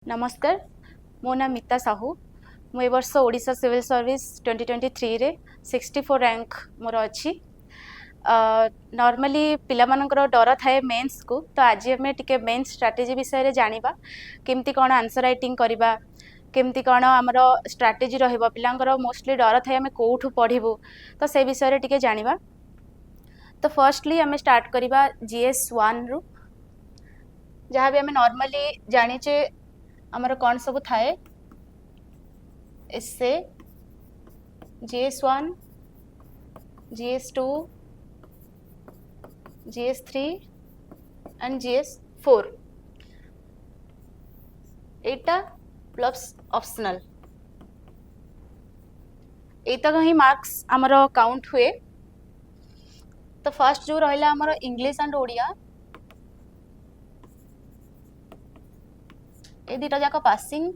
नमस्कार मो नाम मिता साहू मु वर्ष ओडिशा सिविल सर्विस 2023 रे 64 रैंक मोर अच्छी नॉर्मली पिला मानकर डर थाए मेंस को तो आज आम टिके मेंस स्ट्रैटेजी विषय रे जानिबा केमती कोन आंसर राइटिंग करिबा केमती कोन हमर स्ट्रैटेजी रहइबो पिलांकर मोस्टली डर थाए हमें कोठु पढिबो तो से विषय रे टिके जानिबा। तो फर्स्टली हमें स्टार्ट करिबा जीएस 1 रु जहाँ भी हमें नॉर्मली जानिचे आमर कौन सब थाए एसे GS1 GS2 GS3 and GS4 Etah plus optional एतक he marks आमर काउंट हुए। तो फर्स्ट जो रहा आमर इंग्लिश एंड ओडिया ए दुटा जाक पासिंग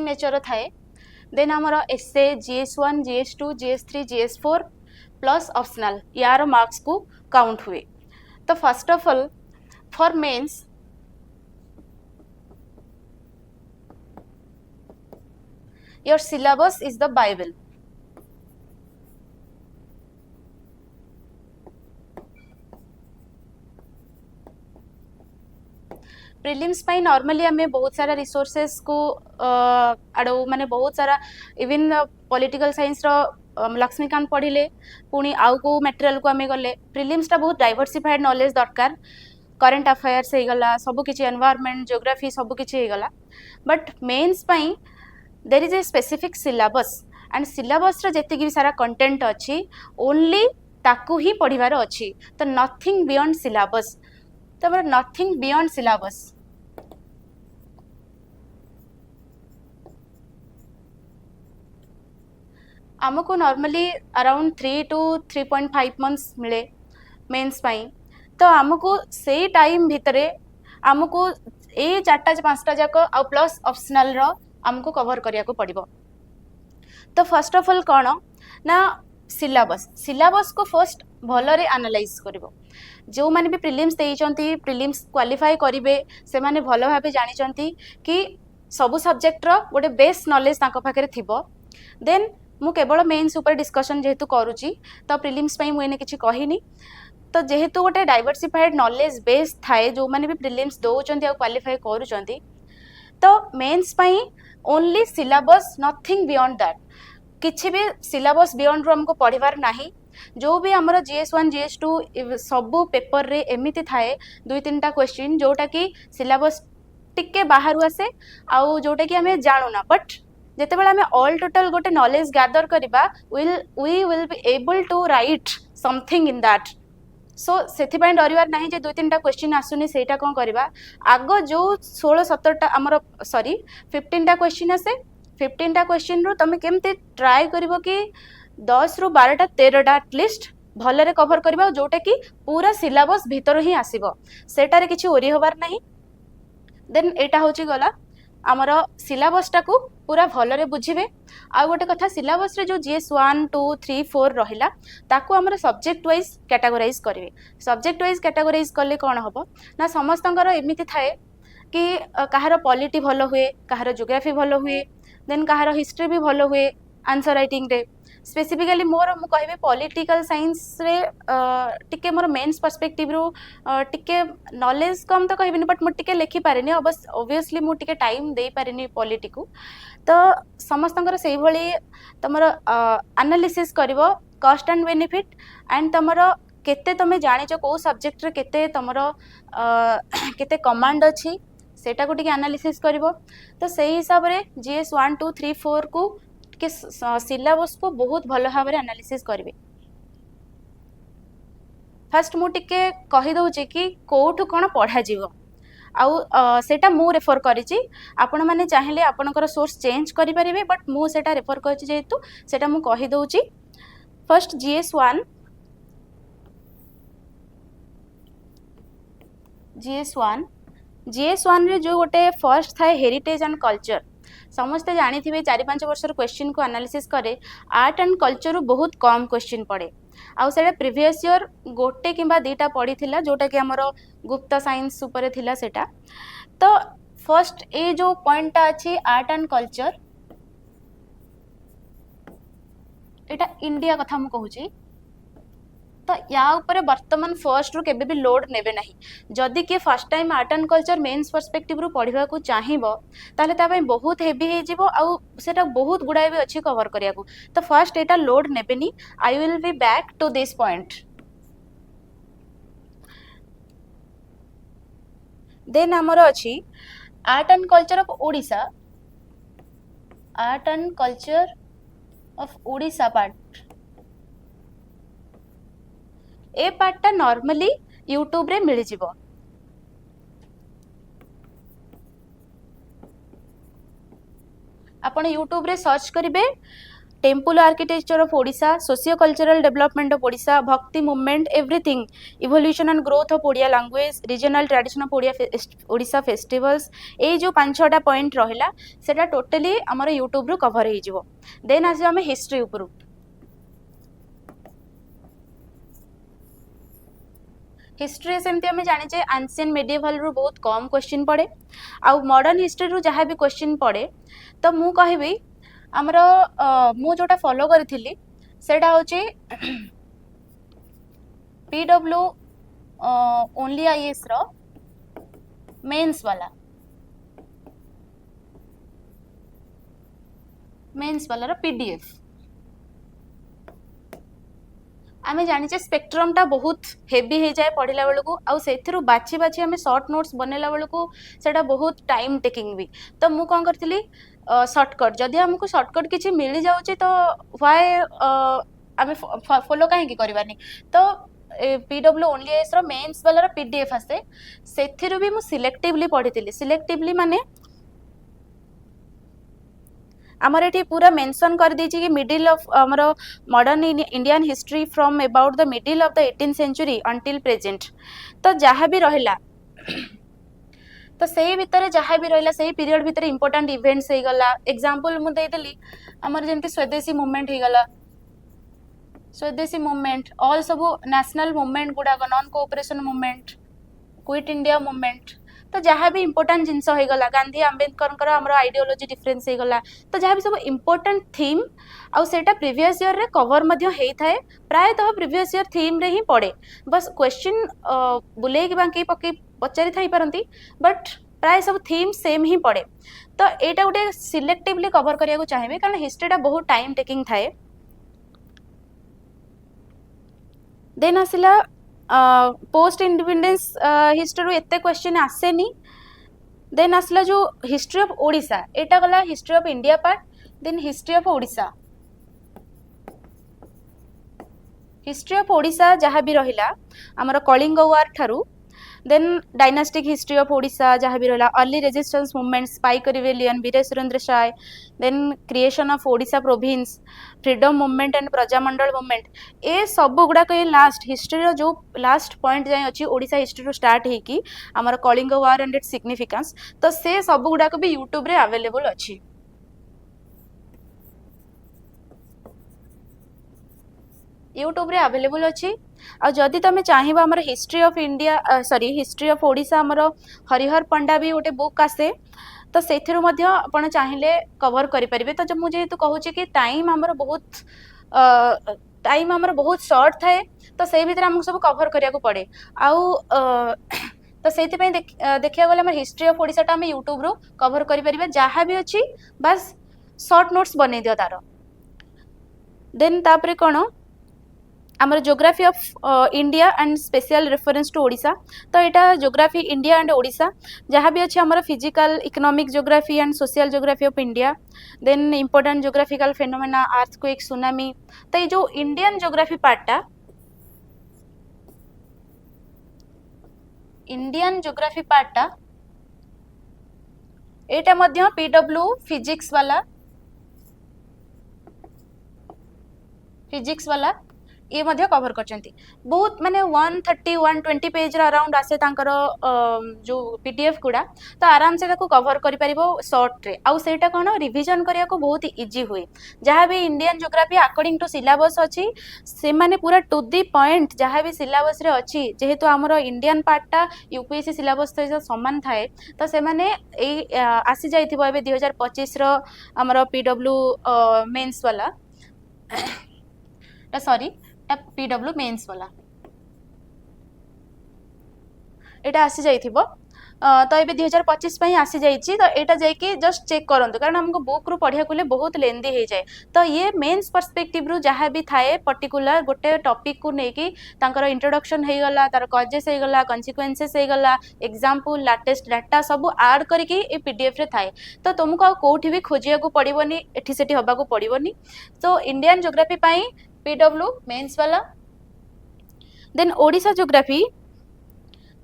नेचर थाए। देन आमर एसे GS1 GS2 GS3 GS4 plus optional यार मार्क्स को काउंट हुए। तो first of all for mains your syllabus is the bible. Prelims पाई नॉर्मली हमें बहुत सारा रिसोर्सेस को आड़ो माने बहुत सारा इवन पॉलिटिकल साइंस रो लक्ष्मीकांत पढ़िले पुणी आउ को मटेरियल को हमें गले प्रिलिम्स टा बहुत डाइवर्सिफाइड नॉलेज दरकार करंट अफेयर्स हे गला सब किछि एनवायरनमेंट ज्योग्राफी सब किछि हे गला बट मेंस पाई there is a specific syllabus and syllabus रे जेति कि सारा कंटेंट अछि ओनली ताकू ही पढ़िबार अछि। तो नथिंग बियॉन्ड सिलेबस तो नथिंग बियॉन्ड सिलेबस आमको नॉर्मली अराउंड 3 to 3.5 मंथ्स मिले मेंस पाई। तो आमको से टाइम भितरे आमको ए 4टा 5टा जाक आ प्लस ऑप्शनल रो आमको कवर करिया को पड़िबो। तो फर्स्ट ऑफ ऑल कौन ना सिलेबस को फर्स्ट भलरे एनालाइज करिबो। जो माने भी प्रिलिम्स देइचंती प्रिलिम्स क्वालिफाई करिवे से माने भल भाबे जानिचंती कि सबु सब्जेक्ट रो गोटे बेस नॉलेज ताको पाखरे थिबो। देन मु केवल मेंस ऊपर डिस्कशन जेहेतु करूची तो प्रिलिम्स पाई मु एने किछि कहिनी। तो जेहेतु गोटे डाइवर्सिफाइड नॉलेज बेस थाए जो माने भी प्रिलिम्स दोचंती आ क्वालिफाई करूचंती तो मेंस पाई only syllabus nothing beyond that किछि भी सिलेबस बियॉन्ड रो हमको पढ़िबार नाही। जो भी हमर GS1 GS2 सबु पेपर रे एमिति थाए 2-3टा क्वेश्चन जोटा कि सिलेबस टिके बाहरु आसे आउ जोटा कि हमें जानू ना बट जेते बेला हमें ऑल टोटल गोटे नॉलेज गैदर करिबा we will be able to write something in that. So सेथि पय डरिवार नाही जे 2-3टा क्वेश्चन आसुनी सेटा कोन करिबा आगो जो 16-17टा हमर सॉरी 15टा क्वेश्चन आसे 15टा क्वेश्चन रो तमे केमते ट्राई करिवो कि 10 रु 12टा 13टा एटलिस्ट भलरे कवर करिबा जोटा कि पूरा सिलेबस भीतर ही आसीबो सेटारे किछि ओरी होबार नाही। देन एटा होची गला आमर सिलेबस टाकू पूरा भलरे बुझिबे। आ गोटे कथा सिलेबस रे जो GS1 2 3 4 रहिला ताकू आमर सब्जेक्ट वाइज कैटेगराइज करिवे। सब्जेक्ट वाइज कैटेगराइज करले कोन हबो ना समस्तंकर एमिति थाए कि काहार पॉलिटी भलो हुए काहार ज्योग्राफी भलो हुए देन काहार हिस्ट्री भी भलो हुए आंसर राइटिंग रे स्पेसिफिकली मोर मु कहबे पॉलिटिकल साइंस रे टिके मोर मेंस पर्सपेक्टिव रो टिके नॉलेज कम तो कहबिनी बट मु टिके लिखि पारेनी ऑब्वियसली मु टिके टाइम दे पारेनी पॉलिटी को। तो समस्तंकर सेही भली तमर एनालिसिस करिवो कॉस्ट एंड बेनिफिट एंड तमर केते तमे जानिचो को सब्जेक्ट रे केते तमर केते कमांड अछि सेटा को टिके एनालिसिस करिवो। तो सेही हिसाब रे GS 1 2 3 4 को के सिलेबस को बहुत भलो भाव एनालिसिस करिवे। फर्स्ट मु टिके कहि दउची कि कोठु कोन पढ़ा जीवो आउ सेटा मु रेफर करिची आपण माने चाहिले आपनकर सोर्स चेंज करि परिबे बट मु सेटा रेफर करिची जेतु सेटा मु कहि दउची। फर्स्ट GS1 रे जो गोटे फर्स्ट थाए हेरिटेज एंड कल्चर समस्ते जानी थे 4-5 वर्ष क्वेश्चन को एनालिसिस करे आर्ट एंड कल्चर बहुत कम क्वेश्चन पड़े आउ सेटा प्रीवियस ईयर गोटे किंबा दीटा पड़ीथिला जोटा कि हमर गुप्त साइंस ऊपर थिला सेटा। तो फर्स्ट ए जो पॉइंट अछि art and culture, Etah India कथा मु कहूची। तो या ऊपर वर्तमान फर्स्ट रु केबे भी लोड नेबे नहीं। जदि के first time art and culture mains perspective रु पढ़िबा को चाहिबो ताले ता पई बहुत हेवी हे जिवो आउ सेटा बहुत गुडाय भी अछि कवर करिया को। तो फर्स्ट एटा लोड नेबेनी। I will be back to this point. Then हमर अछि art and culture of Odisha, art and culture of Odisha part. ए पार्टटा नॉर्मली यूट्यूब रे मिल जिवो। आपण यूट्यूब रे सर्च करिवे temple architecture of Odisha, socio cultural development of Odisha, bhakti movement, everything, evolution and growth of Odia language, regional tradition of Odisha festivals, ए जो 5-6टा पॉइंट रहिला सेटा टोटली हमर यूट्यूब रो कवर हे जिवो। देन आसी हम हिस्ट्री ऊपर। हिस्ट्री सेमती हमें जाने एंशिएंट मेडिएवल रु बहुत कम क्वेश्चन पड़े। आउ मॉडर्न हिस्ट्री रु जहाँ भी क्वेश्चन पड़े तो मु कहबी हमर मु जोटा फॉलो करी सेटा होची पीडब्ल्यू ओनली आईएएस रो मेंस वाला रो पीडीएफ। आमे जानिचे स्पेक्ट्रम टा बहुत हेवी हो जाए पढ़ला बेलू आउ सेथिरु बाछि बाछि आमे शॉर्ट नोट्स बनेला बेलू सेटा बहुत टाइम टेकिंग भी। तो मु कौन करथिली शॉर्टकट जदि हमको शॉर्टकट किछि मिली जाउची तो व्हाई आमे फॉलो काहे की करबानी। तो पीडब्ल्यू ओनली एस रो मेंस वाला रो पीडीएफ आसे सेथिरु भी मु सिलेक्टिवली पढ़िथिली। सिलेक्टिवली माने आमर एठी पूरा मेंशन कर दीची कि मिडिल ऑफ हमर modern Indian history from about the middle of the 18th century until present. तो जहाँ भी रहिला तो सही भितर जहाँ भी रहिला सही पीरियड भितर इंपोर्टेंट इवेंट्स हे गला। एग्जांपल मु देइदली हमर जेंति स्वदेशी मूवमेंट हे गला, स्वदेशी मूवमेंट ऑल सब नेशनल मूवमेंट गुडा non cooperation movement, quit India movement. तो जहाँ भी इंपोर्टेंट जिनस हो गला गांधी आंबेडकर हमर आइडियोलॉजी डिफरेंस हो गला। तो जहाँ भी सब इंपोर्टेंट थीम आउ सेटा प्रीवियस ईयर रे कवर मध्य हेई थाए। प्रायतः प्रीवियस ईयर थीम रे ही पड़े। बस क्वेश्चन बुले कि बाकी पके पचारि थाई परंती बट प्राय सब थीम सेम ही पड़े। तो एटा गोटे सिलेक्टिवली कवर करिया को चाहिबे कारण हिस्ट्रीटा बहुत टाइम टेकिंग थाए। देन आसिला पोस्ट इंडिपेंडेंस हिस्ट्री रो एते क्वेश्चन आसेनी। देन आसला जो हिस्ट्री ऑफ ओडिशा एटा गला history of India part. Then history of Odisha, history of Odisha जहाँ भी रहिला हमर कलिंग वार ठारू। Then dynastic history of Odisha जहाँ भी रहिला early resistance movement, Paika rebellion, Veer Surendra Sai, then creation of Odisha province, freedom movement and Prajamandal movement. ए सब गुड़ाक लास्ट हिस्ट्री रो जो लास्ट पॉइंट जाए अच्छी ओडिशा हिस्ट्री रो स्टार्ट होगी आमर Kalinga war and its significance. तो से सब गुड़ाक भी यूट्यूब रे अवेलेबल अच्छी। यूट्यूब रे अवेलेबल अच्छी। आ जदि तुम चाहिए आमर history of India sorry history of Odisha आमर हरिहर पंडा भी गोटे बुक आसे तो से आपण चाहिए कवर करें। तो जब मुझे कहूँ कि टाइम आमर बहुत शॉर्ट थाए तो से भीतर आमको सब कवर करिया को पड़े। आउ तो से देखा गले हिस्ट्री ऑफ ओडिशा आम यूट्यूब रो कवर करें जहाँ भी अच्छी बस शॉर्ट नोट्स बन दियो तार। देन तापरे कौन आमर geography of India and special reference to Odisha. तो यहाँ ज्योग्राफी इंडिया एंड ओडिशा जहाँ भी अच्छे आमर physical economic geography and social geography of India. Then important geographical phenomena, earthquake, tsunami. तो ये जो इंडियन ज्योग्राफी पार्टा इंडियन ज्योग्राफी पार्टा एटा मध्य पीडब्ल्यू फिजिक्स वाला ये मध्य कवर करचंती बहुत माने 130 120 पेज रा अराउंड आसे तांकर जो पीडीएफ गुडा तो आराम से ताको कवर करि परिबो शॉर्ट रे आउ सेटा कोन रिवीजन करिया को बहुत इजी हुए जहाँ भी Indian geography according to syllabus अछि से माने पूरा टू दी पॉइंट जहाँ भी सिलेबस रे अछि जेहेतु हमर इंडियन पार्टटा यूपीएससी सिलेबस सहित समान थाए तो से माने ए आसी जाइथिबो एबे 2025 रो हमर पीडब्ल्यू मेंस वाला सॉरी पीडब्ल्यू मेंस वाला एटा आसी जाइथिबो तो ये 2025 आसी जाइए तो यहाँ जाकि जस्ट चेक करूँ कारण हमको बुक रू पढ़िया को बहुत लेंदी हो जाए तो ये मेन्स पर्सपेक्टिव रू जहाँ भी थाए पर्टिकुलर गोटे टॉपिक को लेकिन तांकर इंट्रोडक्शन हो गला तार कजेस हो गला कॉन्सिक्वेंसेस हो गला एग्जांपल लेटेस्ट डाटा सब ऐड करके ये पीडीएफ रे थाए तो तुमको आ कोठी भी खोजिया को पड़िबनी एठी सेठी हबा को पड़िबनी तो इंडियन ज्योग्राफी पाई पीडब्ल्यू मेन्स वाला देन ओडिशा ज्योग्राफी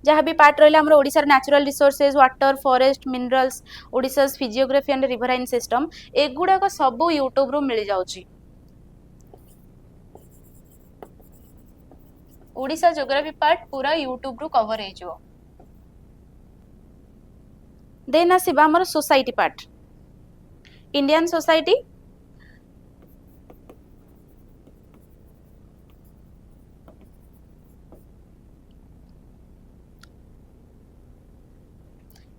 जहाँ भी पार्ट रहा हमारे ओडिशार natural resources water forest minerals Odisha physiography and riverine system एगुड़ाक सब यूट्यूब रू मिल जाउची ओडिशा ज्योग्राफी पार्ट पूरा यूट्यूब रू कवर हो जो देन आसीबा हमर society part Indian society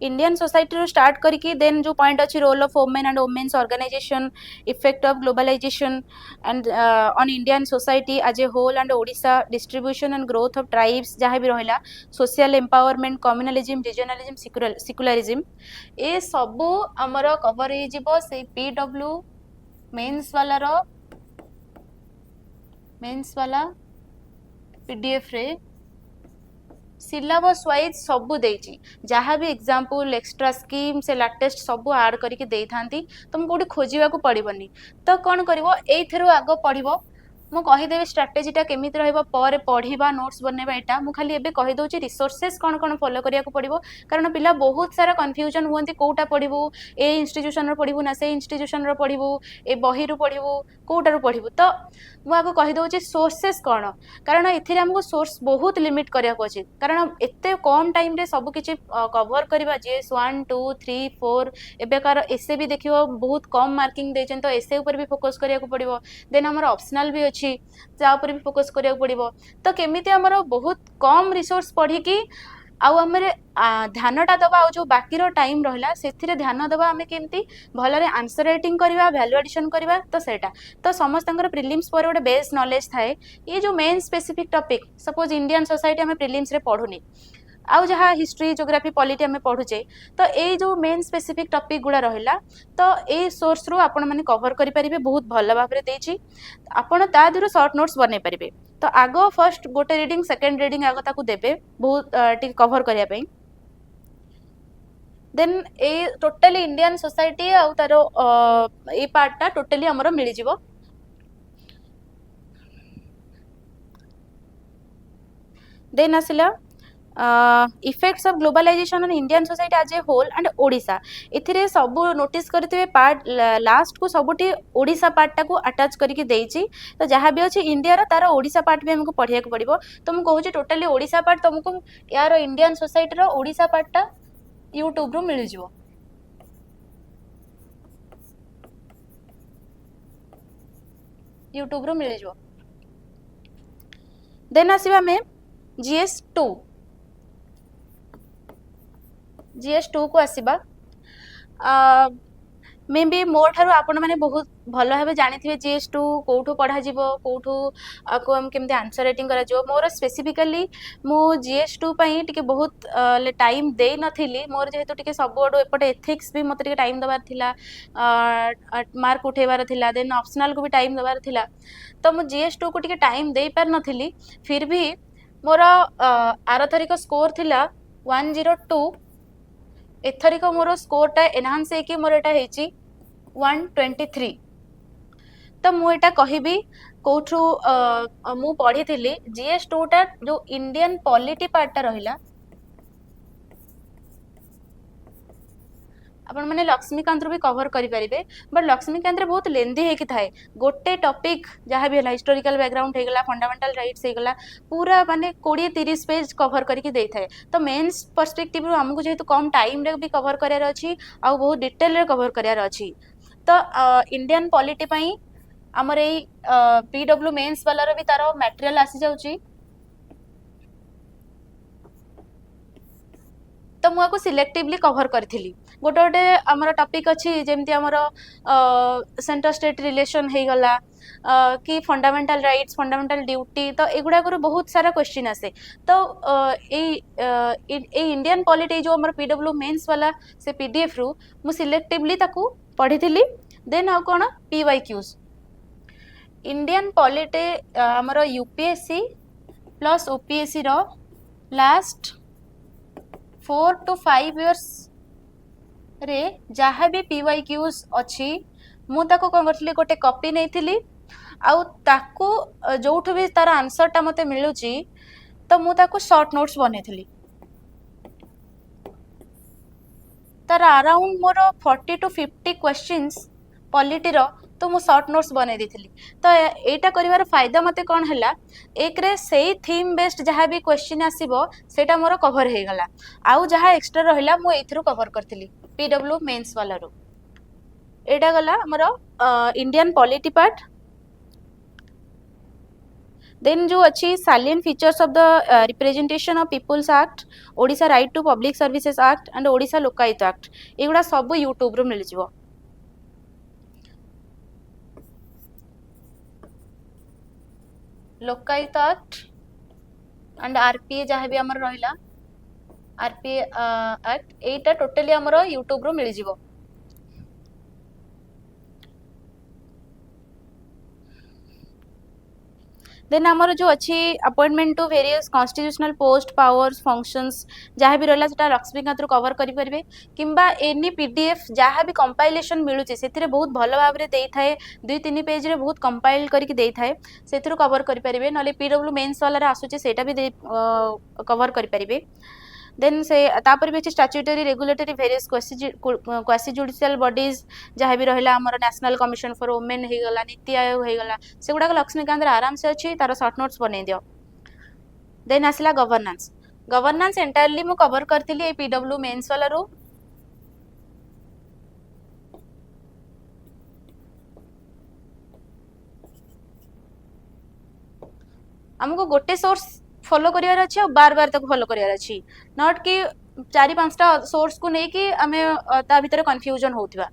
Indian society रो स्टार्ट करके देन जो पॉइंट अच्छी role of women and women's organisation effect of globalisation and on Indian society as a whole and Odisha distribution and growth of tribes जहाँ भी रहा social empowerment communalism regionalism secularism ये सब आमर कवर हो से पीडब्ल्यू मेंस वाला पीडीएफ रे सिलेबस वाइज सबू देची जहाँ भी एग्जांपल एक्स्ट्रा स्कीम से लेटेस्ट सबू ऐड करके दे थांती तुम कोठी खोजिबा को पड़िबनी तो कौन करिवो एथरो आगो पढ़िबो मु कहीदेवी स्ट्राटेजीटा केमी पर पढ़ा नोट्स बनवा यहाँ मुझे खाली एबे कही दूची रिसोर्सेस कौन कौन फॉलो करिया को पड़िबो कारण पिला बहुत सारा कन्फ्यूजन हुआ कोटा पढ़ू ए इंस्टीट्यूशन पढ़ू ना से इंस्टीट्यूशन पढ़ू ए बही रू पढ़ू कोटारू पढ़ू तो मुझे कही दूची सोर्सेस कौन कारण एथिरे हमको सोर्स बहुत लिमिट करिया को अछि कारण एते कम टाइम रे सब किछि कवर करबा जीएस 1 2 3 4 एबेकार एसे भी देखियो बहुत कम मार्किंग देछन तो एसे ऊपर भी फोकस करिया को पड़िबो देन हमर ऑप्शनल भी अछि जा ऊपर भी फोकस करिया को पड़िबो तो केमिति हमर बहुत कम रिसोर्स पढ़ी की आउ आम ध्यानटा दबा जो बाकी टाइम रहा से ध्यान दबा आम केमती भलरे आंसर राइटिंग करवा वैल्यू एडिशन करवा तो सेटा तो समस्त प्रिलिम्स पर गोटे बेस नॉलेज थाए ये जो main specific topic suppose Indian society आम प्रिलिम्स रे पढ़ुनी आउ जहाँ हिस्ट्री ज्योग्राफी पॉलिटी आम पढ़ुचे तो ये जो मेन स्पेसिफिक टॉपिक गुड़ा रहा तो ये सोर्स रू आपण मैंने कवर करेंगे बहुत भल भाव में आपण ता देहरु शॉर्ट नोट्स बनै पारे तो आग फर्स्ट गोटे रीडिंग सेकेंड रीडिंग आग ताकू देबे बहुत कवर करिया पई देन ए टोटली इंडियन सोसाइटी आउ तार ए पार्टटा टोटली हमरो मिल जिवो देन आसिला effects of globalisation on Indian society as a whole and Odisha एथिरे सब नोटिस करथिबे पार्ट लास्ट को सबुटी ओडिशा पार्टटा को अटैच करके देइची तो जहाँ भी अच्छे इंडिया रो तार ओडिशा पार्ट भी हमको पढ़िया को पड़िबो तो मैं कहूँ टोटली ओडिशा पार्ट तुमको यार इंडियन सोसाइटी रो ओडिशा पार्टटा यूट्यूब रू मिल जिवो यूट्यूब रू मिल जिवो देन आसीबा में GS2 को आसीबा मे भी मोर ठारू आपण माने बहुत भल भाव जानी GS2 कौटू पढ़ा जीवो कौटू आको हम केमते आंसर राइटिंग करा जो मोर स्पेसिफिकली मु GS2 पई टिके बहुत टाइम दे नथिली मोर जेहेतु टिके सब एपटे एथिक्स भी मते टिके टाइम दबार थिला मार्क उठेबार थिला देन ऑप्शनल को भी टाइम दबार थिला तो मु GS2 को टिके टाइम दे पार नथिली फिर भी मोर आरथरिक स्कोर थिला 102 एथरिक मोर स्कोरटा एनहांस होकर मोर एटा हेची 123 तो मुझे कहबी कौठू मु पढ़ी थी GS2 टा जो इंडियन पॉलिटी पार्टटा रहिला आपण मैंने लक्ष्मीकांत भी कवर करें बट लक्ष्मीकांत बहुत लेंदी होगी थाए गोटे टॉपिक जहाँ भी है हिस्टोरिकल बैकग्राउंड होगला फंडामेंटल राइट्स होगला पूरा माने 20-30 पेज कवर करके दे थाए तो मेन्स पर्सपेक्टिव आमको जेहेतु कम टाइम रे भी कवर करार अच्छी आ बहुत डिटेल रे कवर करार अच्छी तो इंडियन पॉलिटी पई हमर ए पीडब्ल्यू मेंस वाला भी तार मटेरियल आसी जाउची तो मुझे सिलेक्टिवली कवर करी गोटे गोटे आमर टॉपिक अच्छी जमती आमर सेंटर स्टेट रिलेशन हो गला कि फंडामेंटल राइट्स फंडामेंटल ड्यूटी तो एगुड़ाक बहुत सारा क्वेश्चन आसे तो इंडियन पॉलिटी जो आमर पीडब्ल्यू मेंस वाला से पीडीएफ रु मु सिलेक्टिवली ताकू पढ़ी देन आउ कौन पीवाईक्यूज इंडियन पॉलिटी आमर यूपीएससी प्लस ओपीएससी रो लास्ट 4 to 5 years रे जहाँ भी पीवाईक्यूज अच्छी मु ताको कौन करथली गोटे कॉपी नहीं आउ ताको जोठु भी तार आंसर टा मते मिलुची तो मु ताको शॉर्ट नोट्स बनेथली तार around more 40 to 50 questions polity रो तो मु शॉर्ट नोट्स बने देथली तो एटा करिवार फायदा मते कौन हैला एक रे सेही थीम बेस्ड जहाँ भी क्वेश्चन आसीबो सेटा मोर कवर हे गला आउ जहाँ एक्स्ट्रा रहिला मु एथरो कवर करथली पीडब्ल्यू मेंस वाला रो एटा गला हमर इंडियन पॉलिटी पार्ट देन जो अच्छी salient features of the representation of peoples act Odisha right to public services act and Odisha Lokayukta act एगुड़ा सब यूट्यूब रो मिल जिवो लोकायुक्त एक्ट एंड आरपीए जहाँ भी आमर रहिला आरपीए एक्ट एटा टोटली आमर यूट्यूब रो मिल जिवो देन आमर जो अच्छी appointment to various constitutional post powers functions जहाँ भी रहा सेटा लक्ष्मीकांत रू कवर करें किंबा एनी पीडीएफ जहाँ भी कंपाइलेशन मिलूचे से बहुत भल भाव में दे थाए 2-3 पेज रे बहुत कंपाइल करके दे थाए से कवर करें ना पीडब्ल्यू मेंस वाला आसूचे सेटा भी कवर करें देन से तापर भी statutory regulatory various quasi judicial bodies जहाँ भी रहा आमर नेशनल कमिशन फॉर वुमेन हो गला नीति आयोग हो गला से गुड़ाक लक्ष्मीकांत आराम से अच्छी तार शॉर्ट नोट्स बन दियो देन आसला गवर्नेंस गवर्नेंस एंटायरली मु कवर करथिली ए पीडब्ल्यू मेंस वाला रो हमको गोटे सोर्स फॉलो करियार अछि और बार बार तक फॉलो करियार अछि नॉट कि 4-5टा सोर्स को नहीं कि आमे ता भीतर कंफ्यूजन होतिबा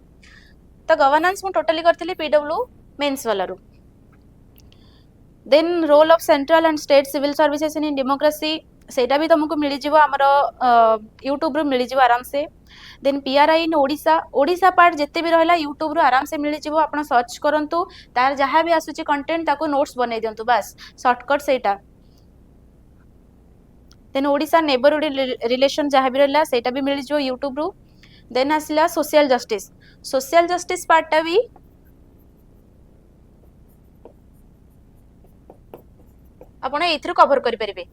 तो गवर्नेंस मु टोटली करथिली पीडब्ल्यू मेंस वाला रो then role of central and state civil services in democracy सेटा भी तुमको मिल जिवो हमरो यूट्यूब रो मिल जिवो आराम से देन पीआरआई इन ओडिशा ओडिशा पार्ट जिते भी रहला यूट्यूब रो आराम से मिल जिवो आपण सर्च करंतु तार जहाँ भी आसुची कंटेंट ताको नोट्स बनै दियंतु बस शॉर्टकट सेटा देन ओडिशा नेबरहुड रिलेशन जहाँ भी रहा सेटा भी मिल जो यूट्यूब रू देन आसला सोशल जस्टिस पार्टा भी आपण एथरो कवर करि परिबे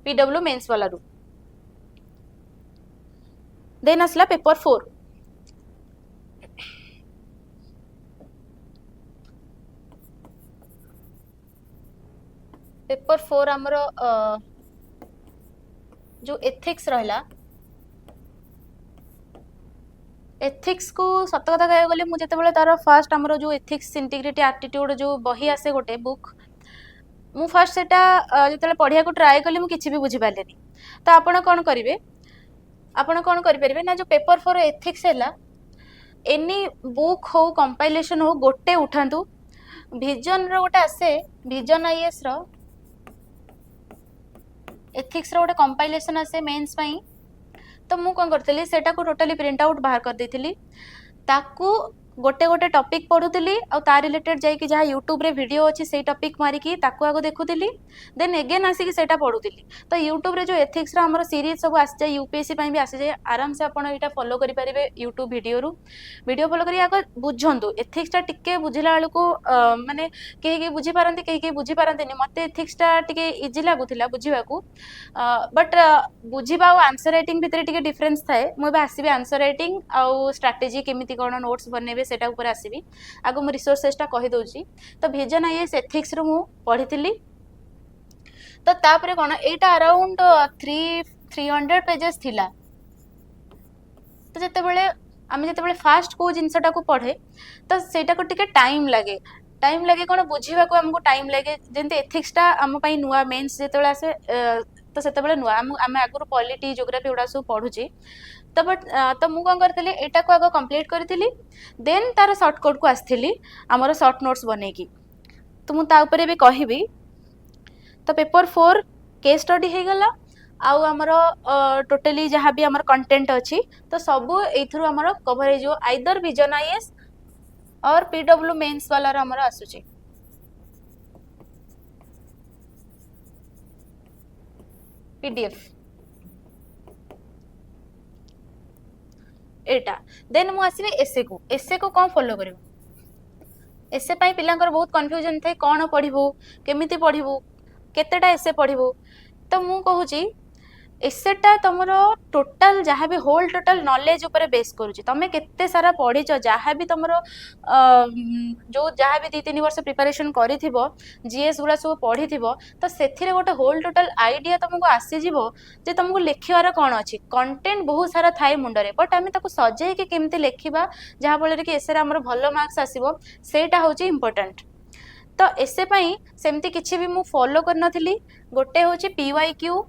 पीडब्ल्यू मेंस वाला रू देन आसला पेपर 4 पेपर 4 हमरो जो एथिक्स रहला एथिक्स को सत कथा कह गले मु जेतेबेले तार फर्स्ट हमरो जो एथिक्स इंटीग्रिटी एटीट्यूड जो बही आसे गोटे बुक मु फर्स्ट सेटा जेतेबेले पढ़िया को ट्राई कले मु किछि भी बुझी पालेनी तो आपण कोन करिवे आपण कोन करि परिबे ना जो पेपर 4 एथिक्स हैला एनी बुक हो कंपाइलेशन हो गोटे उठांतु विजन रो गोटे आसे विजन आईएएस रो एथिक्स रो गोटे कंपाइलेशन आसे मेंस पई तो मु कोन करतली सेटा को टोटली प्रिंट आउट बाहर कर देथिली ताकू गोटे गोटे टॉपिक पढ़ुली आ रिलेटेड जाइए जहाँ यूट्यूब रे वीडियो अच्छी से टॉपिक मारिकी ताकू आगो देखुली देन एगेन आसिक सेटा पढ़ुली तो यूट्यूब रे जो एथिक्स रो हमर सीरीज सब आसी जाए यूपीएससी भी आसी जाए आराम से आपण एटा फॉलो करि परिबे यूट्यूब वीडियो फॉलो करी आगो बुझंतु एथिक्स टा टिके बुझिला बेलू माने कहीं बुझी पारती कहीं बुझी पारती मत एथिक्स टा टिके इजी लगुला बुझा बट बुझा आंसर राइटिंग भितर टिके डिफरेंस थाए मुझे आसबि आंसर राइटिंग आउ स्ट्राटेजी केमिति कोन नोट्स बनैबे सेटा ऊपर आसबि आगो मु रिसोर्सेस टा कहि दउची तो विजन आईएएस एथिक्स रो मु पढिथिली तो तापरे कोन एटा अराउंड 300 पेजेस थिला तो जते बेले आम जिते फास्ट को जिनसटा को पढ़े तो सेटा को टिके टाइम लगे कौन बुझा को आमको टाइम लगे जमी एथिक्सटा आम नुआ मेन्स जो आसे तो से नुआ आम आगुरी पॉलिटी ज्योग्राफी गुड़ा सब पढ़ुचे तो बट तो मुझे कौन करी एटा को आग कंप्लीट करी देन तार सर्टकट को आसती आमर सर्ट नोट्स बनईकी तो मुझे भी कहबी तो पेपर 4 केस स्टडी हो गला आउ आमर टोटली जहाँ भी आमर कंटेंट अच्छी तो सबू एथरू आमर कवर हो आइदर विजन आईएएस और पीडब्ल्यू मेन्स वाला आमर आसुची पीडीएफ एटा देन मु आसीबे एसे को कौन फॉलो करिवो एसे पाई पिलांकर बहुत कंफ्यूजन थे कौन पढ़िबो केमिति पढ़िबो केतेटा एसे पढ़िबो तो मु कहूची एसेटा तुमरो टोटल जहाँ भी होल टोटल नॉलेज ऊपर बेस करूची तमे केते सारा पढ़ीच जहाँ भी तुमरो जो जहाँ भी 2-3 वर्ष प्रिपरेशन करिथिबो जीएस गुड़ा सब पढ़ीथिबो तो सेथिरे गोटे होल टोटल आइडिया तुमको आसीजिवो जे तुमको लिखिबार कौन अच्छी कंटेंट बहुत सारा थाए मुंडरे बट आम ताको सजाई के केमती लिखिबा जहाँ फल कि एसे आमर भल मार्क्स आसीबो सेटा होची इंपोर्टेंट तो एसे पाई सेमती किछि भी मु फॉलो करनथिली गोटे होची पीवाईक्यू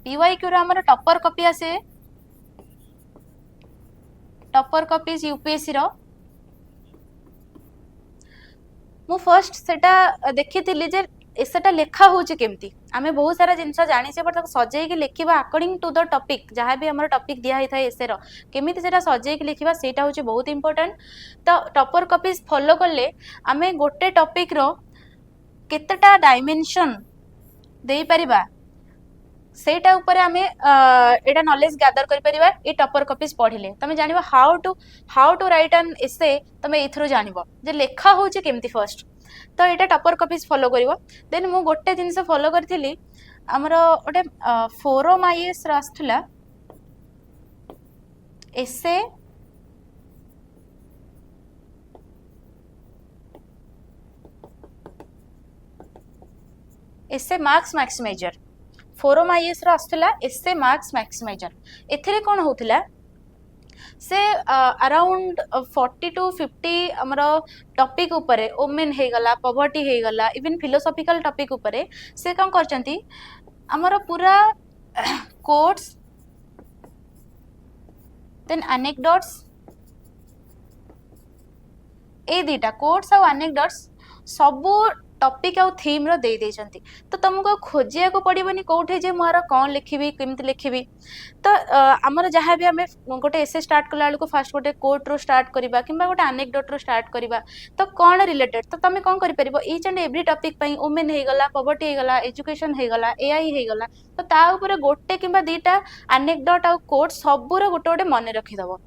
पीवाईक्यू आमर टॉपर कॉपी आसे टॉपर कॉपीज यूपीएससी रो मु फर्स्ट सेटा देखी जे एसेटा लेखा होची केमती आमे बहुत सारा जिनस जानी से बट सजाई के लिखिबा अकॉर्डिंग टू द टॉपिक जहाँ भी हमर टॉपिक दिया होता है एसे रो केमिति सेटा सजाई के लिखिबा सेटा होची बहुत इंपोर्टेंट तो टॉपर कॉपीज फॉलो करले आमे गोटे टॉपिक रो केतेटा डायमेंशन देई परिबा सेटा ऊपर आमे एटा नॉलेज गैदर करि परिबा ए टॉपर कॉपीज पढ़िले तमे जानिबा how to write an essay तमे इथरो जानिबो जे लेखा होची केमती फर्स्ट तो एटा टॉपर कॉपीज फॉलो करिवो देन मु गोटे जिंस फॉलो करथिली हमरो ओटे फोरम आईएएस रा आस्थला एसे मार्क्स मैक्सिमाइजर फोरम आईएएस रा आस्थला एसे मार्क्स मैक्सिमाइजर एथिरे कोन होथिला से अराउंड 40 to 50 हमरो टॉपिक ऊपर वुमेन हे गला पॉवर्टी हे गला इवन फिलोसॉफिकल टॉपिक ऊपर से कौन करचंती हमरो पूरा कोट्स देन एनेक्डोट्स ए दीटा कोट्स और एनेक्डोट्स सबू टॉपिक आउ थीम रो दे देछंती तो तुमको खोजिया को पड़िबनी कोठे जे मोर कोन लिखिबी केमति लिखिबी तो हमर जहाँ भी हमें गोटे एसे स्टार्ट कला बेलू फास्ट गोटे कोट रो स्टार्ट करिबा किंबा गोटे एनेक्डोट रो स्टार्ट करिबा तो कौन रिलेटेड तो तुम कौन करि परिबो ईच एंड एवरी टॉपिक पई वुमेन हे गला पॉवर्टी हे गला एजुकेशन हे गला एआई हे गला तो ता ऊपर गोटे किंबा दीटा एनेक्डोट आउ कोट सबुर गोटे गोटे मन रखि दबो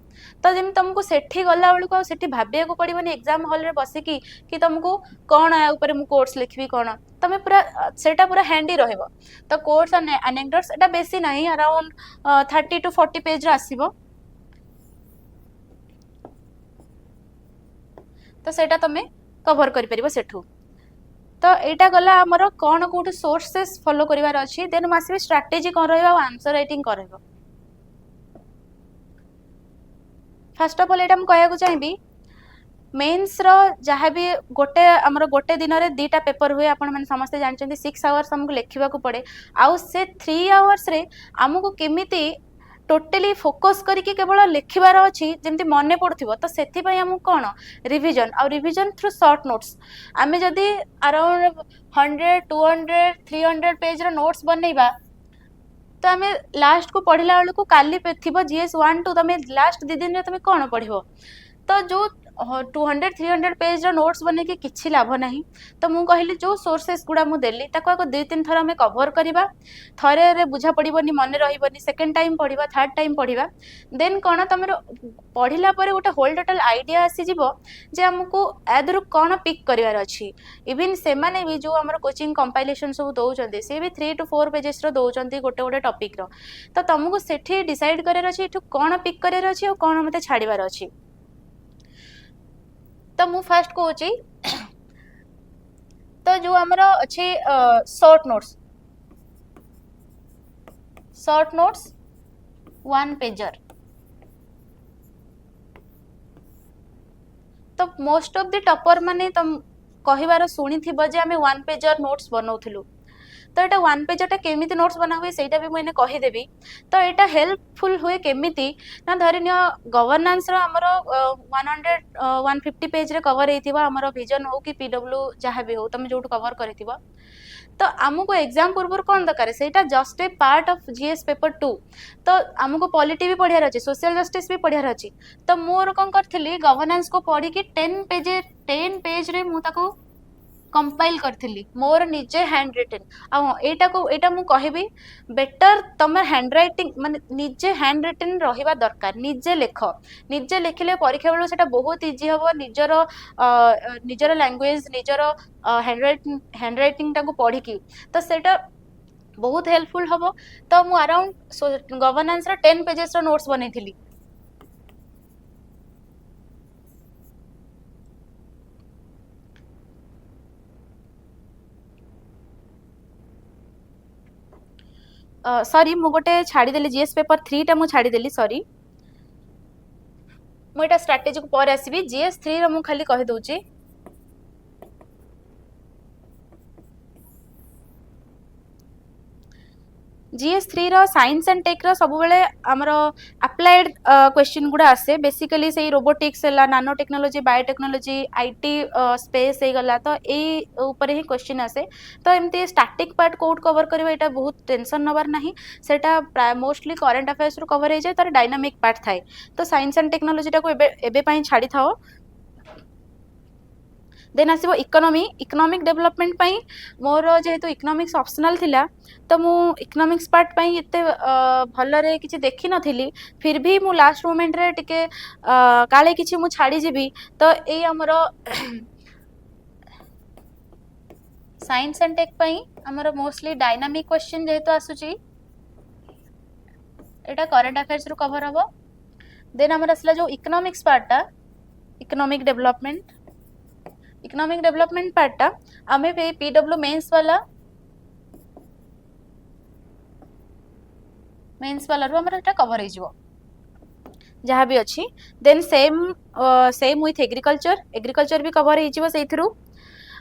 तो जमी तुमको सेठी गला बेलू को सेठी भाबिया को पड़िबनी एग्जाम हॉल रे बसिकी कि तुमको कौन आ ऊपर मु कोर्स लिखबी कौन तमे पूरा सेटा पूरा हैंडी रहइबो तो कोर्स और एनेक्डोट्स एटा बेसी नहीं अराउंड 30 to 40 पेज रा आसीबो तो सेटा तमे कवर करि परिबो सेठू तो एटा गला हमरो कौन कोठे सोर्सेस फॉलो करिवार अछि देन मासिबे स्ट्रेटजी कोन रहइबो आंसर राइटिंग करइबो फर्स्ट ऑफ ऑल एटा हम कहया को चाहिबी मेंस रो जहाँ भी गोटे दिन रे दीटा पेपर हुए आपण माने समस्त जानचंती 6 आवर्स हमको लिखिबा को पड़े आउ से 3 आवर्स रे हमको केमिति टोटली फोकस करके केवल लिखिबार अछि जेमति मने पड़थिबो तो सेथि पई हम कोन रिवीजन थ्रू शॉर्ट नोट्स आमे जदी अराउंड 100 200 300 पेज रो नोट्स बनैबा तो आम लास्ट को पढ़ला बेलू काली थी जीएस 1 2 तुम लास्ट 2 दिन तुम कौन पढ़ तो जो 200-300 पेज नोट्स बन के किसी लाभ ना तो मुझे कहली जो सोर्सेस गुड़ा मुझे देली आगे 2-3 थर आम कभर करवा थे बुझा पड़ोनी मन रही सेकेंड टाइम पढ़ा थर्ड टाइम पढ़ा देन कौन तुम पढ़ला गोटे होल टोटाल आइडिया आसीज जे आमको एदर कौन पिक करार अच्छी इवन से माने भी जो आम कोचिंग कंपाइलेशन सब दौरान सी भी 3 to 4 पेजेस दौरान गोटे गोटे टॉपिक तो तुमको सेठी डिसाइड करार अच्छी एठू कौन पिक करार अच्छी और कौन मत छाड़बार अच्छी तो मु फास्ट कहूँ तो जो आमर अच्छे शॉर्ट नोट्स 1 पेजर तो मोस्ट ऑफ द टॉपर माने तुम कहिबार सुनी थी जे आम 1 पेजर नोट्स बनाऊलु तो ये 1 पेजर केमी नोट्स बना हुए सहीटा भी मुझे कहीदेवी तो यहाँ हेल्पफुल हुए केमी ना धरी नि गवर्नान्स आमर 100-150 पेज रे कवर होता आमर विजन हो कि पीडब्ल्यू जहाँ भी हो तुम जो कवर कर तो आमको एग्जाम पूर्व कौन दरकार से just a part of GS paper 2 तो आमको पॉलिटी भी पढ़ार अच्छे सोशल जस्टिस भी पढ़ार अच्छी तो मोर कौन करी गवर्नान्स को पढ़ी 10 पेज रे मुझे कंपाइल करथिली मोर निजे हैंड रिटन आटा मु कहबी बेटर तुम हैंड रईटिंग माने निजे हैंड रिटन रहिबा दरकार निजे लिखिले परीक्षा बेलू सेटा बहुत इजी हम निजर लैंग्वेज निजर हैंड रईटिंग टाको पढ़ी तो सेटा बहुत हेल्पफुल हम तो मु अराउंड गवर्नान्स 10 पेजेस नोट्स बनई सॉरी मु गोटे छाड़ीदेली जीएस पेपर 3 टा मु छाड़ीदेली सॉरी मुझे स्ट्राटेजी को पर आसबि जीएस 3 मु खाली कहि दउची जीएस 3 रो साइंस एंड टेक रो सब बेले हमर अप्लाइड क्वेश्चन गुडा आसे बेसिकली से रोबोटिक्स है नानो टेक्नोलॉजी बायोटेक्नोलॉजी आईटी स्पेस हो गला तो ए ऊपर ही क्वेश्चन आसे तो एमती स्टैटिक पार्ट कोड कवर करबा एटा बहुत टेंशन नबार नाही सेटा मोस्टली करंट अफेयर्स रो कवर हो जाए तार डायनामिक पार्ट थाए तो साइंस एंड टेक्नोलॉजी टा को एबे पई छाड़ी थाओ देन आसो इकोनॉमिक डेवलपमेंट पाई मोर जेहेतु इकोनॉमिक्स ऑप्शनल थिला तो मु इकोनॉमिक्स पार्ट पाई एते भलरे किछि देखि नथिली फिर भी मु लास्ट मोमेंट रे टिके काले किछि मु छाड़ी जेबी तो ए हमर साइंस एंड टेक पाई हमर मोस्टली डायनामिक क्वेश्चन जेहेतु आसुची एटा करंट अफेयर्स रो कवर हबो देन हमर असला जो इकोनॉमिक्स पार्टटा इकोनॉमिक डेवलपमेंट पार्टटा आमे पे पीडब्ल्यू मेंस वाला रो हमर एटा कवर हो जहाँ भी अच्छी देन सेम विथ एग्रीकल्चर भी कवर हो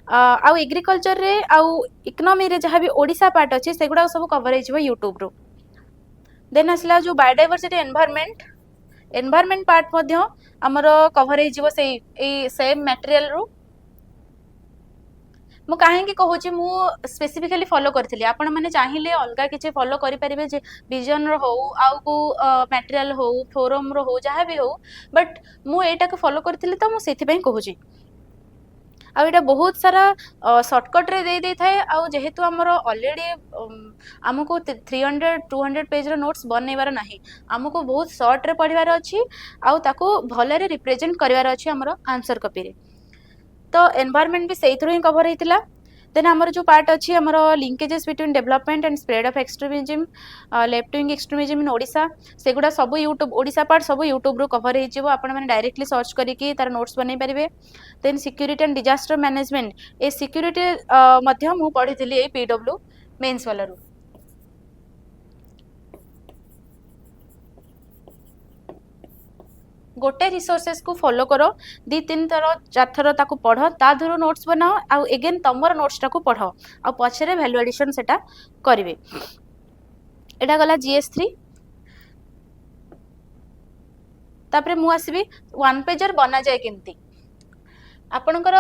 आउ एग्रीकल्चर रे आउ इकोनॉमी रे जहाँ भी ओडिशा पार्ट अच्छी सेगुड़ा सब कवर हो यूट्यूब रो देन आसला जो बायोडाइवर्सिटी एनवायरनमेंट पार्ट मध्य हमर कवर हो सेम मटेरियल रो मु कहीं कहूँ मु स्पेसिफिकली फॉलो करी आपण मैंने चाहिए अलग किसी फॉलो करेंगे जे विजन रो हो आउ को मटेरियल हो फोरम रो हो जहाँ भी हो बट मु एटा को फॉलो करी तो मुझे कहूँ आ एटा बहुत सारा शॉर्टकट रे दे दे थाए आ जेहेतु हमर ऑलरेडी हमको 300-200 पेज रो नोट्स बनैबार नाही हमको बहुत शॉर्ट रे पढ़िबार अछि आ ताको भलरे रिप्रेजेंट करबार अछि हमर आंसर कॉपी रे तो एनवायरनमेंट भी सही थ्रू ही कवर होता देन आमर जो पार्ट अच्छी आमर linkages between development and spread of extremism left wing extremism in Odisha सेगुड़ा सब यूट्यूब ओडिशा पार्ट सब यूट्यूब रो कवर हो आपण मैंने डायरेक्टली सर्च करके तार नोट्स बनै पारे then security and disaster management ए सिक्यूरीटी मध्य मु पढ़ी ए पीडब्ल्यू मेंस वाला रो गोटे रिसोर्सेस को फॉलो करो 2-3 थर 4 थर ताको पढ़ो ता धरो नोट्स बनाओ आउ एगेन तमर नोट्स टाको पढ़ो आ पछरे वैल्यू एडिशन सेटा करिवे एटा गला जीएस 3 तापरे मु आसीबी 1 पेजर बना जाय केमती आपनकर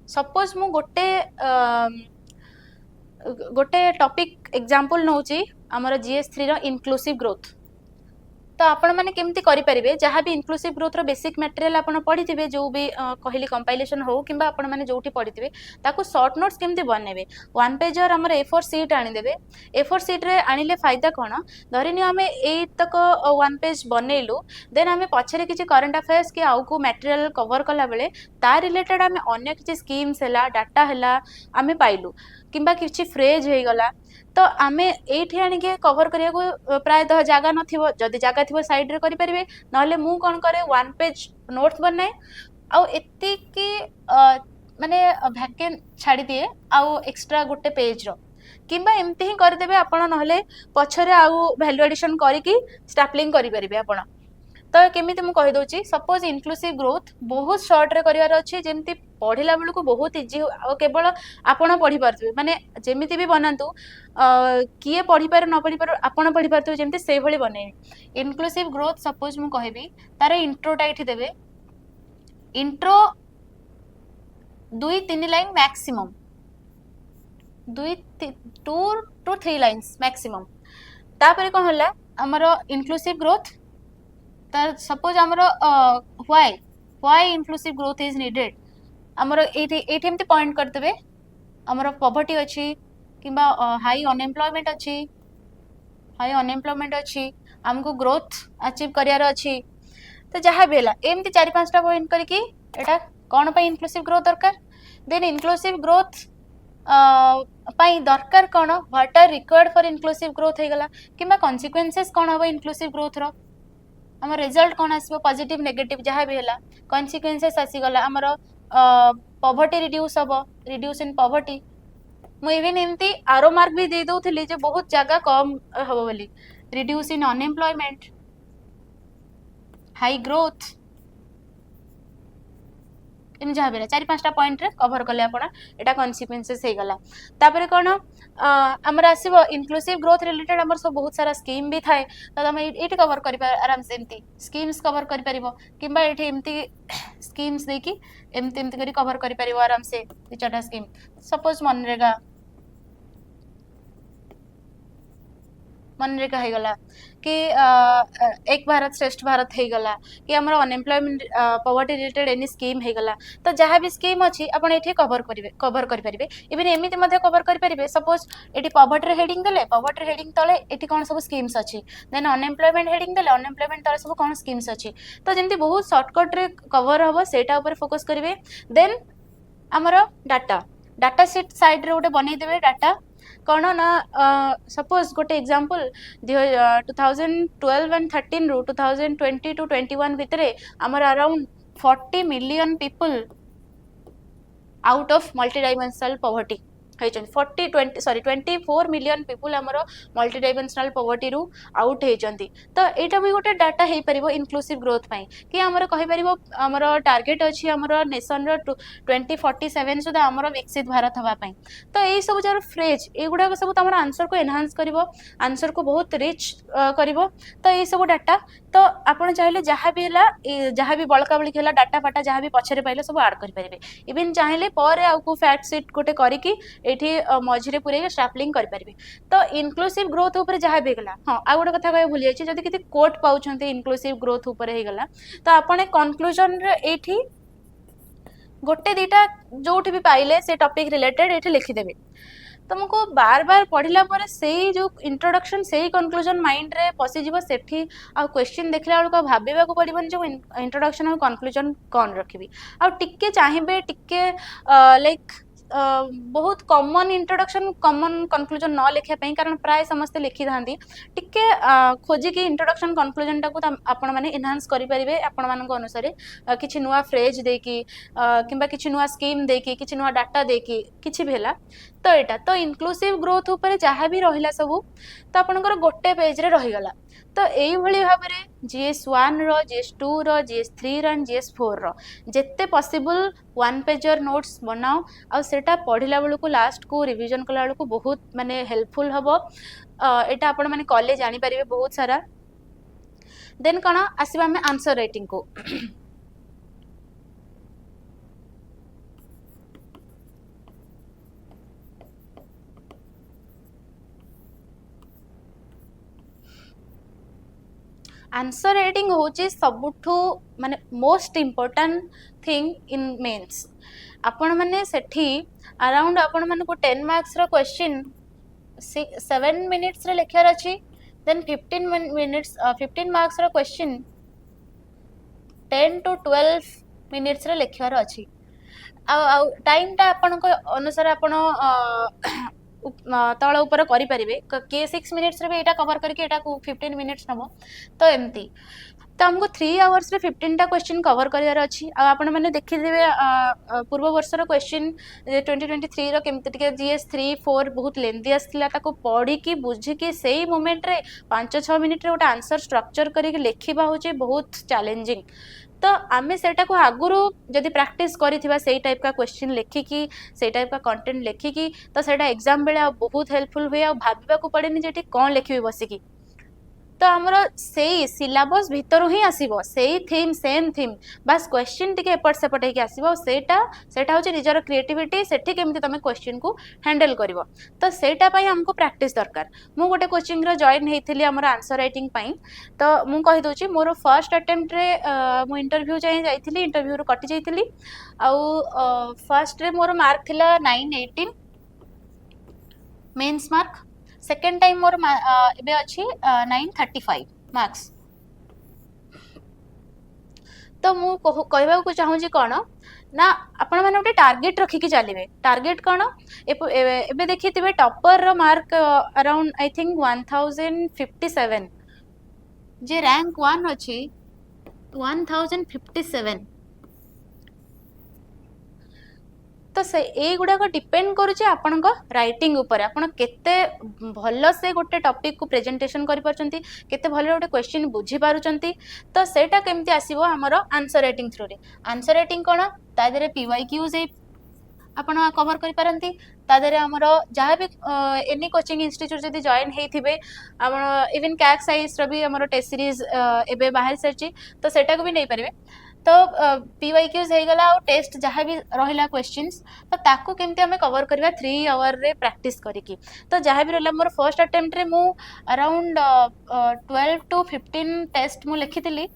सपोज मु गोटे गोटे टॉपिक एग्जांपल नौची हमर GS3 रो इनक्लूसिव ग्रोथ। तो आपण मैंने केमती करें जहाँ भी इनक्लूसिव ग्रोथ रो बेसिक मटेरियल आपण पढ़ी थे जो भी कहली कंपाइलेशन हो कि आपण मैंने जो पढ़ी थे ताकू शॉर्ट नोट्स केमती बनइबे वन पेजर हमर A4 शीट आनीदेवे A4 शीट रे आनिले फायदा कौन धरिनि आम तक वन पेज बनइलु देन आम पछरे किसी करंट अफेयर्स कि आउ को मटेरियल कवर कला बेले ता रिलेटेड आम अन्य किसी स्कीम्स है डाटा है आम पाइलु किंबा किसी फ्रेज हो गला तो आम ये आणिके कवर करने को प्रायतः जगह नथिबो जदि जगह थिबो साइड रे करि परिबे नहले मु कोन करे वन पेज नोट्स बनाए आउ एति कि माने वैकेंट छाड़ी दिए आउ एक्स्ट्रा गोटे पेज रो किंबा एमती ही करदेबे आपण नहले पछरे आउ वैल्यू एडिशन करिकि स्टैपलिंग करि परिबे आपण। तो केमिति मु कहि दोची सपोज इनक्लूसिव ग्रोथ बहुत शॉर्ट रे करिवार अछि जेमती पढ़िला बेलू को बहुत इजी केवल आपण पढ़ी पारथि माने जेमिति भी बनातु किए पढ़ी पार न पढ़ी पार आपण पढ़ी पारथि जेमती से भली बने इनक्लूसिव ग्रोथ सपोज मु कहबी तार इंट्रोटा एठी देबे intro 2-3 line maximum 2 to 3 lines maximum तापर कोन होला हमर इनक्लूसिव ग्रोथ तार सपोज हमर why inclusive growth is needed हमर एठी एमती पॉइंट करदेबे हमर पॉवर्टी अछि किंबा हाई अनएम्प्लॉयमेंट अछि हमको ग्रोथ अचीव करियार अछि तो जहाँ भी है एमती 4-5टा पॉइंट करके एटा कौन पे इनक्लूसिव ग्रोथ दरकार देन इनक्लूसिव ग्रोथ पाई दरकार कौन what are required for inclusive growth हो गला किंबा कॉन्सिक्वेंसेस कौन हम इनक्लूसिव ग्रोथ रो हमर रिजल्ट कौन आसबो पॉजिटिव नेगेटिव जहाँ भी है कॉन्सिक्वेंसेस आसीगला हमर पॉवर्टी रिड्यूस इन पॉवर्टी मु इवन एमती आरो मार्क भी दे दउथली जे बहुत जगह कम हबो बोली reduce in unemployment high growth in जहाँ भी 4-5टा पॉइंट रे कवर कले आपण एटा कॉन्सिक्वेंसेस हे गला तापर कोन हमर आसीबो इनक्लूसिव ग्रोथ रिलेटेड हमर सब बहुत सारा स्कीम भी थाए त हम एटी कवर करि आराम से एमती स्कीम्स कवर करि परिबो किंबा एठी एमती स्कीम्स देकी एमती करी कवर करि परिबो आराम से 2-4टा स्कीम सपोज मनरेगा हो गला कि एक भारत श्रेष्ठ भारत हो गला कि हमर unemployment poverty related any scheme हो गला तो जहाँ भी स्कीम अच्छी आपण एठी कवर करि परिबे इवन एमिति मध्ये कवर करि परिबे सपोज एठी पॉवर्टी रे हेडिंग देले पॉवर्टी हेडिंग तले एठी कोन सब स्कीम्स अच्छी देन अनएम्प्लॉयमेंट हेडिंग देले अनएम्प्लॉयमेंट तले सब कोन स्कीम्स अच्छी तो जेंति बहुत शॉर्टकट रे कवर हबो सेटा ऊपर फोकस करिवे देन हमर डाटा शीट साइड रे गोटे बनै देबे डाटा कौन ना सपोज गोटे एग्जांपल 2012 and 13 रू 2020 to 21 भितरे हमर around 40 million people out of multi dimensional poverty 24 million people हमर मल्टी डायमेंशनल पॉवर्टी रू आउट होइचंती तो एटा भी गोटे डाटा हे परिबो इनक्लूसिव ग्रोथ पई कि हमर कहि परिबो हमर टार्गेट अछि हमर नेशन रो 2047 सुधा हमर विकसित भारत हवा पई तो एई सब जार फ्रेज एगुडा सब हमर आंसर को एनहांस करिवो आंसर को बहुत रिच करिवो तो एई सब डाटा तो आपण चाहिले जहाँ भी हला जहाँ भी बळका बळकी हला डाटा फाटा जहाँ भी पछरे पाइले सब ऐड करि परिबे इवन चाहिले पर आ को फैक्ट शीट गोटे करिकि एठी मझिरे पुरे स्टैपलिंग करि परिबे तो इनक्लूसिव ग्रोथ ऊपर जहाँ भी गला हां आ गोटे कथा कह भूली जाछि जदि किति कोट पाउछन्ते इनक्लूसिव ग्रोथ ऊपर हे गला तो आपण कंक्लूजन रे एठी गोटे दीटा जोठी भी पाइले से टॉपिक रिलेटेड एठी लिखि देबे तुमको बार बार पढ़िला पर से जो इंट्रोडक्शन से कंक्लूजन माइंड रे पसि जीव सेठी आ क्वेश्चन देखला बेलको भाबेबा को पड़िबन जो इंट्रोडक्शन और कंक्लूजन कोन रखिबी आ टिके चाहिबे टिके लाइक बहुत कॉमन इंट्रोडक्शन कॉमन कंक्लूजन न लिखा पई कारण प्राय समस्त लिखि थांती टिके खोजी की इंट्रोडक्शन कंक्लूजन टाको आपण माने एनहांस करि परिबे आपण मानक अनुसार किछि नुवा फ्रेज देकी किंबा किछि नुवा स्कीम देकी किछि नुवा डाटा देकी किछि भेला तो एटा तो इनक्लूसिव ग्रोथ ऊपर जहाँ भी रहिला सब तो आपनकर गोटे पेज रे रहि गला तो एई भली भाबे GS1 रो GS2 रो GS3 रो GS4 रो जेते पॉसिबल वन पेजर नोट्स बनाओ आ सेटा पढ़िला बेलू को लास्ट को रिवीजन कला बेलू को बहुत माने हेल्पफुल हबो एटा आपण माने कॉलेज जानि परिबे बहुत सारा देन कणा आसीबा हमें आंसर राइटिंग को आंसर राइटिंग होची सबुठू माने most important thing in mains आपण माने सेठी अराउंड आपण माने को 10 मार्क्स रो क्वेश्चन 7 मिनिट्स रे लिखार अछि देन 15 मार्क्स रो क्वेश्चन 10 to 12 मिनिट्स रे लिखार अछि टाइम टा आपण अनुसार आपण तल ऊपर करें किए 6 मिनिट्स भी यहाँ कवर करके 15 मिनिट्स नब तो एमती तो हमको 3 आवर्स रे 15टा क्वेश्चन कवर करार अच्छी आपण मैंने देखिए पूर्व वर्षर क्वेश्चन 2023 रो केमती टिके जीएस 3 4 बहुत लेंदी आसला पढ़ी की बुझिकी से मोमेंट रे 5-6 मिनिट रे गोटे आंसर स्ट्रक्चर करके लिखा हूँ बहुत चैलेंजिंग तो आमे सेटा को आगुरु जदि प्रैक्टिस करिथिबा सेई टाइप का क्वेश्चन लिखिकी सेई टाइप का कंटेंट लिखिकी तो सेटा एग्जाम बेले बहुत हेल्पफुल हुए आ भाबिबा को पड़ेनी जेठी कौन लिखिबी बसिकी तो आमर से सिलेबस भितर ही आसीबो सेई थीम सेम थीम बस क्वेश्चन टिके एपट सेपट हेकि आसीबो सेटा होची निजर क्रिएटिविटी सेठी केमति तमे क्वेश्चन को हैंडल करिवो तो सेटा पई हमको प्रैक्टिस दरकार मु गोटे कोचिंग रो जॉइन हेइथिली हमर आंसर राइटिंग पई तो मु कहि दोची मोर फर्स्ट अटेम्प्ट रे मु इंटरव्यू जाइथिली इंटरव्यू रो कटि जाइथिली आउ फर्स्ट रे मोर मार्क थिला 918 मेंस मार्क सेकेंड टाइम मोर एबे अछि 935 मार्क्स तो मु कहबा को चाहू जी कोन ना आपण माने गोटे टार्गेट रखिकी चलिए टार्गेट कौन एबे देखिए टॉपर रो मार्क अराउंड आई थिंक 1057 जे रैंक 1 अछि 1057 तो से ए गुडा को डिपेंड करूचे आपनका राइटिंग ऊपर आपण केते भलो से गोटे टॉपिक को प्रेजेंटेशन करि परचंती केते भलो गोटे क्वेश्चन बुझी पारुचंती तो सेटा केमती आसीबो हमरो आंसर राइटिंग थ्रू रे आंसर राइटिंग कोन ता देरे पीवाईक्यूज आपण कवर करि पारंती ता देरे हमरो जहां भी एनी कोचिंग इंस्टीट्यूट जदी जॉइन हेथिबे आपण इवन कैक साइज रो भी हमरो टेस्ट सीरीज एबे बाहर सरची तो सेटा को भी नहीं परिबे तो पीवाईक्यूज हो गला टेस्ट जहाँ भी रहा क्वेश्चंस तो ताकू केमती हमें कवर करवा 3 आवर रे प्रैक्टिस करिकी तो जहाँ भी रहा मोर फर्स्ट अटेम्प्ट रे मु अराउंड 12 to 15 टेस्ट मु लिखिली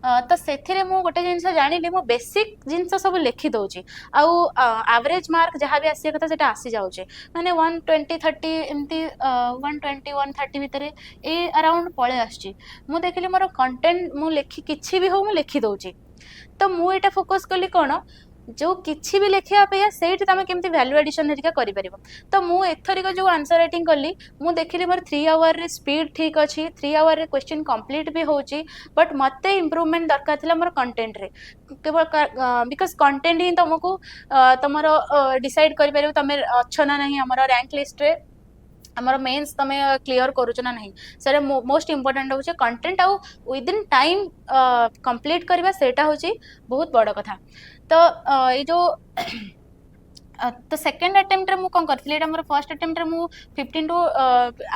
तो से मु गोटे जिनस जानी मु बेसिक जिनस सब लिखि दौची आउ एवरेज मार्क जहाँ भी आसिया कथा सेटा आसी जाउचे माने 120 30 एमती 120 130 भितर ए अराउंड पळे आछी मु देखिली मोर कंटेंट मु लिखि किछि भी हो मु लिखि दौची तो मु एटा फोकस कली कोन जो किछि भी लिखिया पे सेठी तमे केमती वैल्यू एडिशन हेरिका करि परिबो तो मु एथरिक जो आंसर राइटिंग कली मु देखिली मोर 3 आवर रे स्पीड ठीक अछि 3 आवर रे क्वेश्चन कंप्लीट भी होची बट मते इंप्रूवमेंट दरकार थिला मोर कंटेंट रे केवल बिकॉज़ कंटेंट ही तुमको तमरो डिसाइड करि परिबो तमे अच्छो ना नहीं हमर रैंक लिस्ट रे हमर मेंस तमे क्लियर करूछ ना नहीं सेटा मोस्ट इंपोर्टेंट होचे कंटेंट आउ विद इन टाइम कंप्लीट करबा सेटा होची बहुत बड़ कथा तो ये जो तो सेकेंड अटेम्प्ट रे मु कोन करथिले एटा हमर फर्स्ट अटेम्प्ट रे मु 15 टू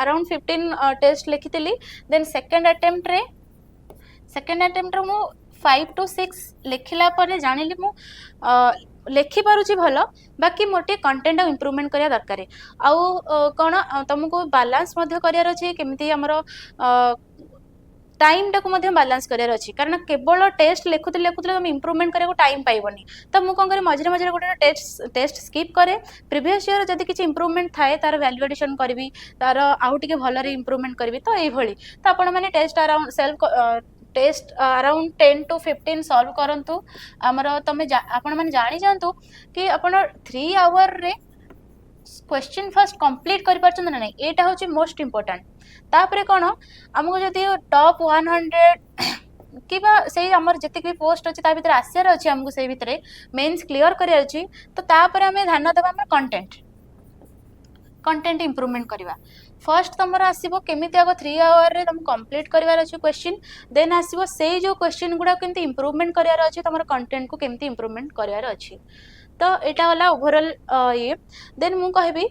अराउंड 15 टेस्ट लिखितली देन सेकेंड अटेम्प्ट रे मु 5 to 6 लिखिला पर जानिली मु लिखि पारुची भलो बाकी मोटे कंटेंट इंप्रूवमेंट करिया दरकार आउ कोन तुमको बैलेंस मध्य करियार अछि केमिति हमरो टाइम टाक बैलेंस करार अच्छी कारण केवल टेस्ट लिखुले तुम इम्प्रूवमेंट करने टाइम पाइबनी तो मुझे कौन करें मझे मझे गोटे टेस्ट स्किप करे प्रीवियस ईयर जब किसी इम्प्रूवमेंट थाए तार वैल्यू एडिशन करी तार आउ टे भल इम्प्रूवमेंट करी तो यही तो आपण मैंने test around self test around 10 to 15 solve करंतु हमर तमे आपण माने जानि जानतु कि आपण 3 आवर रे क्वेश्चन फर्स्ट कंप्लीट कर परछन ना नहीं एटा होची मोस्ट इंपोर्टेंट तापरे कोन हमको जदि टॉप 100 किबा से हमर जति भी पोस्ट अछि ता भीतर आसियार अछि हमको से भीतर मेंस क्लियर करिया अछि तो तापरे हमें ध्यान देबा हमर कंटेंट इंप्रूवमेंट करवा फर्स्ट तुम आसो केमी आग 3 आवर रे तुम कंप्लीट करार अच्छे क्वेश्चन देन आसो से जो क्वेश्चन गुड़ा केमती इंप्रूवमेंट करार अच्छे तुम कंटेंट को केमती इंप्रूवमेंट करार अच्छे तो यहाँ वाला ओवरऑल ये देन मु कहबी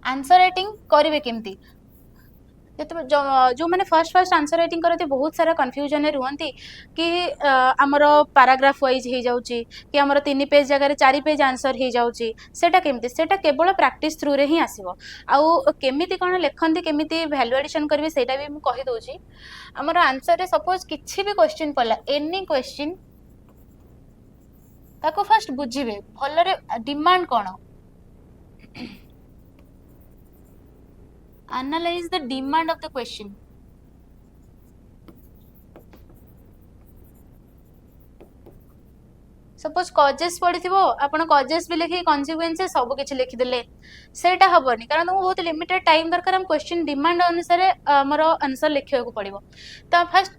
आंसर राइटिंग करेंगे केमती जो मैंने फर्स्ट फर्स्ट आंसर राइटिंग करते बहुत सारा कन्फ्यूजन रुहति कि आमर पाराग्राफ वाइज हो जाउची कि आमर 3 पेज जगह 4 पेज आंसर हो जाउची सेटा केमती सेटा केवल प्रैक्टिस थ्रू रे ही आसीबो आउ केमिति कोन लेखंती केमिति वैल्यू एडिशन करबे सेटा भी मु कहि दोची आमर आंसर रे सपोज किछि भी क्वेश्चन पड़ला एनी क्वेश्चन ताको फर्स्ट बुझिबे भलरे डिमांड कोन analyze the demand of the question suppose causes पड़िथिबो आपण कजेस भी लिखि कॉन्सिक्वेंसेस सब किछि लिखि देले सेटा हबनी कारण तुमको बहुत लिमिटेड टाइम दरकार हम क्वेश्चन डिमांड अनुसार हमर आंसर लिखिया को पड़िबो त फर्स्ट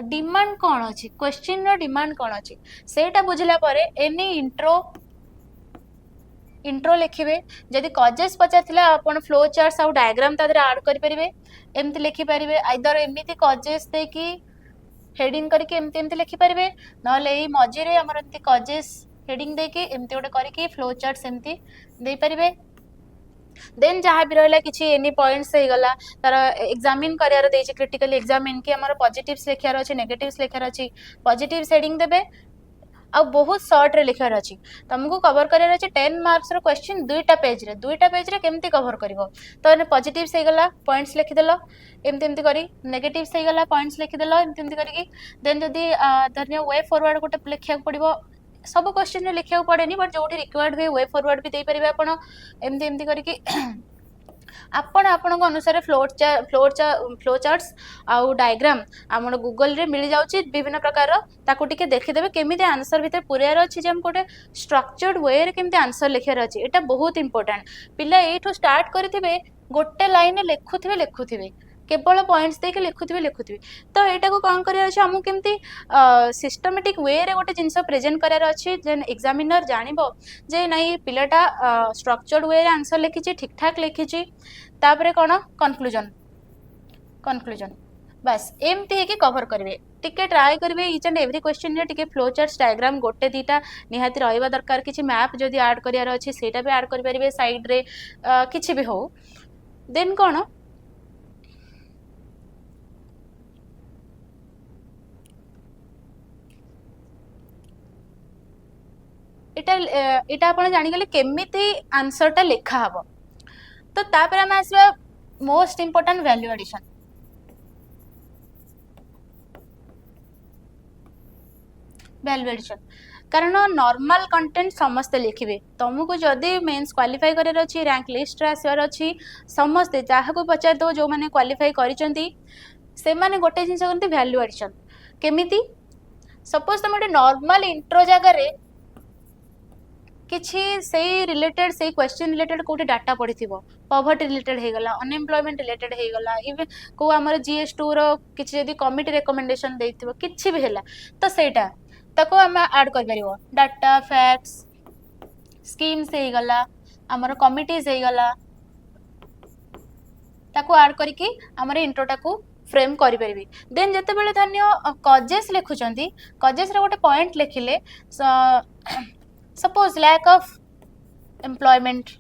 डिमांड कोन अछि क्वेश्चन रो डिमांड कोन अछि सेटा बुझला परे एनी इंट्रो लिखिबे जदि कजेस पचारथिला आपण फ्लो चार्ट्स आउ डायग्राम तादरे ऐड करि परिबे एमति लिखि परिबे आइदर एमिति कजेस दे कि हेडिंग करके एमति एमति लिखि परिबे नले एई मझी रे हमर एमति कजेस हेडिंग दे के एमति ओडे करके फ्लो चार्ट्स एमति दे परिबे देन जहाँ भी रहा किसी एनी पॉइंट्स हो गला तार एग्जामिन करार देछि क्रिटिकल एग्जामिन कि हमर पॉजिटिव्स लिखार अछि नेगेटिव्स लिखार अछि पॉजिटिव्स हेडिंग देबे आ बहुत शॉर्ट रे लिखार अछि तुमको कवर करार अछि 10 मार्क्स रो क्वेश्चन दुईटा पेज रे केमती कवर करबो तो पॉजिटिव्स हे गला पॉइंट्स लिखि देलो एमती एमती करी नेगेटिव्स हे गला पॉइंट्स लिखि देलो एमती एमती करके देन जदी धन्य वे फॉरवर्ड गोटे लिखिया पड़िबो सब क्वेश्चन रे लिखिया पड़ेनी बट जोठी रिक्वायर्ड वे फॉरवर्ड भी दे परिबे आपण एमती एमती करके आपण आपण अनुसार फ्लो चार्ट्स आउ डायग्राम आम गूगल रे मिल जाउची विभिन्न प्रकार ताकू टिके देखि देबे केमिति आंसर भितर पुरियार अछि जे हम कोटे स्ट्रक्चर्ड वे रे केमिति आंसर लिखियार अछि एटा बहुत इंपोर्टेंट पिला एठो स्टार्ट करथिबे गोटे लाइन लेखुथिबे केवल पॉइंट्स देके लिखुथिबे तो एटा को कौन करिया अछि हमु केमती सिस्टमैटिक वे रे गोटे जिंस प्रेजेंट करार अछि जेन एग्जामिनर जानिबो जे नाही पिलाटा स्ट्रक्चर्ड वे रे आंसर लिखिछि ठीक ठाक लिखिछि तापरे कोन कंक्लूजन बस एमती है कि कवर करिवे टिके ट्राई करिवे ईच एंड एवरी क्वेश्चन रे टिके फ्लो चार्ट्स डायग्राम गोटे दीटा निहाती रहइबा दरकार किछि मैप जदी ऐड करियार अछि सेटा भी ऐड करि परिवे साइड रे किछि भी हो देन कोन इटा आपण जानि गले केमिति आंसर टा लिखा हबो तो तापर हम आसबा मोस्ट इंपोर्टेंट वैल्यू एडिशन कारण नॉर्मल कंटेंट समस्त लिखिबे तुमको जदि मेंस क्वालिफाई करार अछि रैंक लिस्ट रे आसर अछि समस्त जहाँ को पचार दो जो माने क्वालिफाई करिसंती से माने गोटे जिंस करते वैल्यू एडिशन केमिति सपोज तुम गोटे नॉर्मल इंट्रो जगह रे किछि से रिलेटेड से क्वेश्चन रिलेटेड कोटे डाटा पड़िथिबो पॉवर्टी रिलेटेड हे गला अनएम्प्लॉयमेंट रिलेटेड हे गला इवन को हमर जीएस2 रो किछि जदी कमिटी रिकमेंडेशन देथिबो किछि भी हैला तो सेटा ताको हम ऐड कर परिबो डाटा फैक्ट्स स्कीम्स हे गला हमर कमिटीज हे गला ताको ऐड करके हमर इंट्रोटा को फ्रेम करि परिबी देन जते बेले धन्य कजेस लिखुचंती कजेस रे गोटे पॉइंट लिखिले suppose lack of employment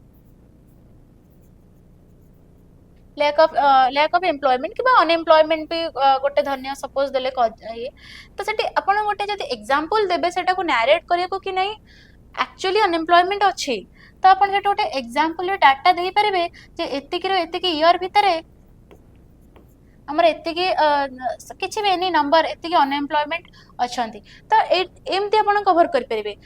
employment कि अनएम्प्लॉयमेंट भी गोटे धन्य सपोज देले ये तो सेठी आपण गोटे जदी एग्जांपल देबे सेटा को नैरेट करिया को कि नहीं एक्चुअली अनएम्प्लॉयमेंट अछि तो आपण सेटा गोटे एग्जांपल रे डाटा देई परिबे जे एतिकी ईयर भितरे हमर एतिकी किछि भी एनी नंबर एतिकी अनएम्प्लॉयमेंट अछंती तो एमती आपण कवर कर परिबे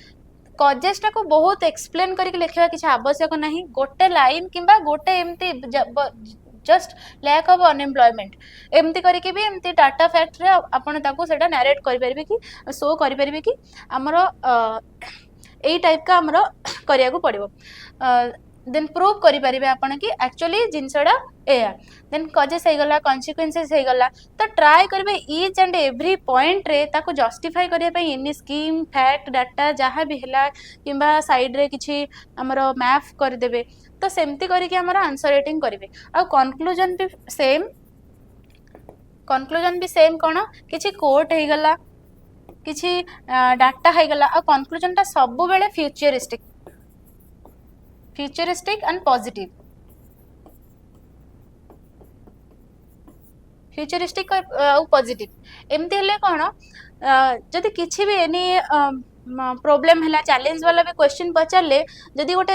कजेसटा को बहुत एक्सप्लेन करके लिखा किसी आवश्यक नहीं गोटे लाइन किंबा गोटे एमती जस्ट लैक ऑफ अनएम्प्लॉयमेंट एमती करके भी एमती डाटा फैक्ट रे आपण ताको सेटा नैरेट करि परिबे कि शो करि परिबे कि हमरो एई टाइप का हमरो करिया को पड़िबो देन प्रूव करि परिबे आपण कि एक्चुअली जिंसडा एया देन कजेस हे गला कॉन्सिक्वेंसेस हे गला तो ट्राई करबे ईच एंड एवरी पॉइंट रे ताको जस्टिफाई करिया पई एनी स्कीम फैक्ट डाटा जहाँ भी हैला किंबा साइड रे किछि हमरो मैप कर देबे तो सेमती करके हमरो आंसर राइटिंग करिवे आ कंक्लूजन भी सेम कोन किछि कोट हे गला किछि डाटा हे गला आ कंक्लूजन ता सब बेले futuristic and positive futuristic positive एमती हेले कौन जदि किसी भी एनी प्रोब्लेम है चैलेंज वाला भी क्वेश्चन पचारे जदि गोटे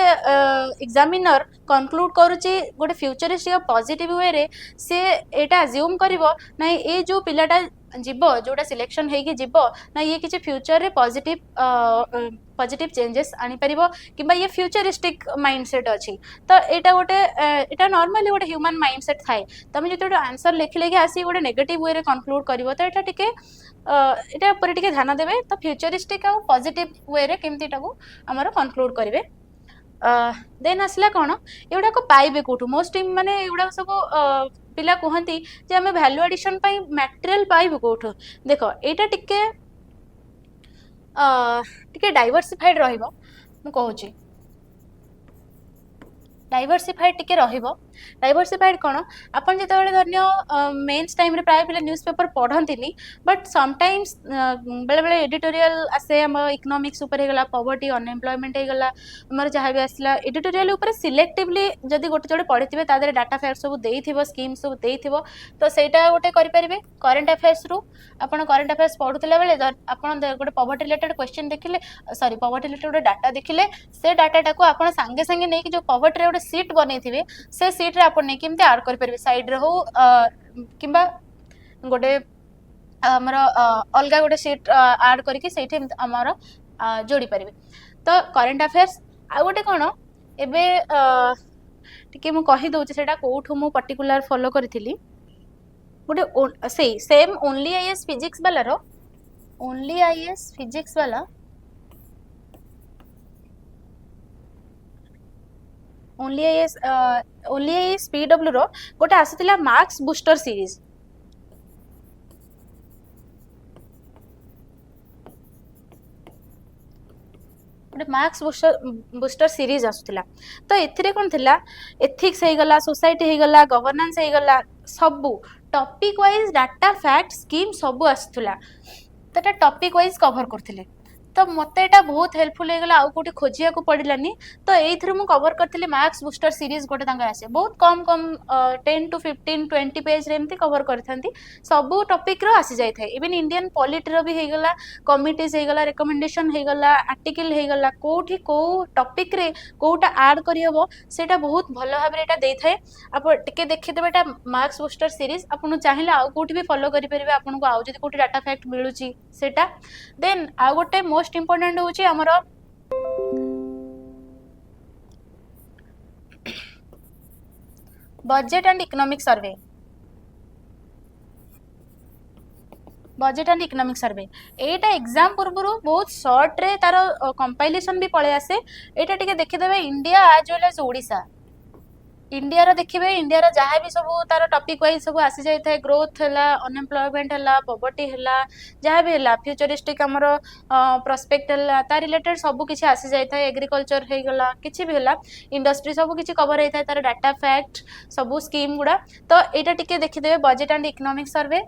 एग्जामिनर कंक्लूड करुच्ची गोटे फ्यूचरिस्टिक पॉजिटिव वे रे से एटा अज्यूम करिवो नहीं ए जो पिलाटा जीव जोटा सिलेक्शन होगी जीव ना ये किसी फ्यूचर रे पॉजिटिव चेंजेस आनी परिबो किबा ये फ्यूचरिस्टिक माइंडसेट अच्छी तो एटा गोटे एटा नॉर्मली गोटे ह्यूमन माइंडसेट थाए तुम जो आंसर लिखले कि आसी गोटे नेगेटिव वे रे कंक्लूड करिवो तो एटा टिके एटा ऊपर टिके ध्यान देबे तो फ्यूचरिस्टिक आ पॉजिटिव वे रे केमती टाको हमर कंक्लूड करिवे देन आसला कौन एगुड़ा को पाइबे कौटू मोस्ट माने एगुड़ा सब पिला कहती जे आम भैल्यू एडिशन मटेरियल पाइबे कौटू देख एटा टिके टिके डाइवर्सिफाइड रहिबो मु कहूची डाइवर्सिफाइड टिके रहिबो डाइवर्सिफाइड कौन आपन जेतेबेले धन्य मेन्स टाइम रे प्राय पिला न्यूज़ पेपर पढ़ंतिनी बट समटाइम्स बेले बेले एडिटोरियल आसे हम इकोनॉमिक्स ऊपर हेगला पॉवर्टी अनएम्प्लॉयमेंट हेगला हमर जहाँ भी आसला एडिटोरियल ऊपर सिलेक्टिवली जदि गोटे जोड़े पढ़िथिबे तादरे डाटा फैक्ट सब देइथिबो स्कीम सब देइथिबो तो सेटा गोटे करि परिबे करंट अफेयर्स रु आपन करंट अफेयर्स पढुतला बेले आपन गोटे पॉवर्टी रिलेटेड क्वेश्चन देखिले सॉरी पॉवर्टी रिलेटेड डाटा देखिले से डाटा को आपन संगे संगे नै कि जो पॉवर्टी रे सीट बनेथिबे से सीट रे आपन नै केमते ऐड कर परबे साइड रे हो किबा गोटे हमर अलगा गोटे सीट ऐड करके सेठी हमर जोड़ी परबे तो करंट अफेयर्स आ गोटे कोन एबे टिके मु कहि दउची सेटा कोठो मु पर्टिकुलर फॉलो करथिली गोटे सेही सेम ओनली आईएएस फिजिक्स वाला रो ओनली आईएएस फिजिक्स वाला ओनली आईएएस पीडब्ल्यू रो गोटे आसीथिला मार्क्स बूस्टर सीरीज गोटे मार्क्स बूस्टर सीरीज आसुथिला तो एथिरे कोन थिला एथिक्स हे गला सोसाइटी हे गला गवर्नेंस हे गला सबु topic wise data fact scheme सबु आसुथिला तो टॉपिक वाइज कवर करथिले तो मते एटा बहुत हेल्पफुल हेगला आउ कोठी खोजिया को पड़िलानी तो एइथरे मु कवर करथिले मार्क्स बूस्टर सीरीज गोटे तांगर आसे बहुत कम कम 10 to 15 20 पेज रे एमती कवर करथंती सबु टॉपिक रो आसी जाय थाए इवन इंडियन पॉलिटी रो भी हेगला कमिटीज हेगला रिकमेंडेशन हेगला आर्टिकल हेगला कोठी को टॉपिक रे कोटा ऐड करि हबो सेटा बहुत भलो भाबरे एटा देइ थाए आप टिके देखि देबे एटा मार्क्स बूस्टर सीरीज आपनु चाहिले आउ कोठी भी फॉलो करि परिबे आपन को आउ जदी कोठी डाटा फैक्ट मिलुची सेटा देन आ गोटे मोस्ट इंपोर्टेंट होची हमरो budget and economic survey budget and economic survey Etah exam पूर्व बहुत शॉर्ट रे तार कंपाइलेशन भी पळे आसे एटा टिके देखि देबे India as well as Odisha India रो देखिबे इंडिया रो जहाँ भी सब तार टॉपिक वाइज सब आसी जाय थाए ग्रोथ हैला अनएम्प्लॉयमेंट हैला पॉवर्टी हैला जहाँ भी हैला फ्यूचरिस्टिक हमर प्रोस्पेक्ट हैला ता रिलेटेड सब किछि आसी जाय थाए एग्रीकल्चर हे गला किछि भी हैला इंडस्ट्री सब किछि कवर हे थाए तार डाटा फैक्ट सब स्कीम गुडा तो एटा टिके देखि देबे budget and economic survey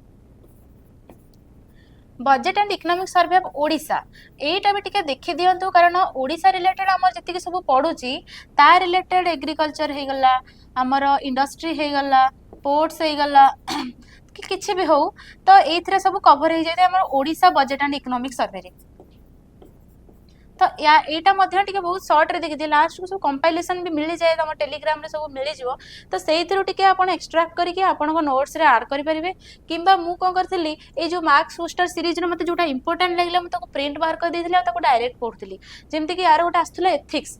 budget and economic survey of Odisha एटा भी टिके देखि दियंतु कारण ओडिशा रिलेटेड हमर जति के सब पढुची ता रिलेटेड एग्रीकल्चर हे गला हमर इंडस्ट्री हे गला पोर्ट्स हे गला कि किछि भी हो तो एथरे सब कवर हे जाय हमर Odisha budget and economic survey रे तो या एटा मध्ये टिके बहुत शॉर्ट रे देखि दे लास्ट को सब कंपाइलेशन भी मिली जाय हम टेलीग्राम रे सब मिली जिवो तो सेइथरो टिके आपण एक्सट्रैक्ट करिके आपण को नोट्स रे ऐड करि परिबे किंबा मु कोन करथिली ए जो मार्क्स बूस्टर सीरीज रे मते जोटा इंपोर्टेंट लागला म ताको प्रिंट बाहर कर देथिली आ ताको डायरेक्ट पढथिली जेमति कि यार गोटा आस्थला एथिक्स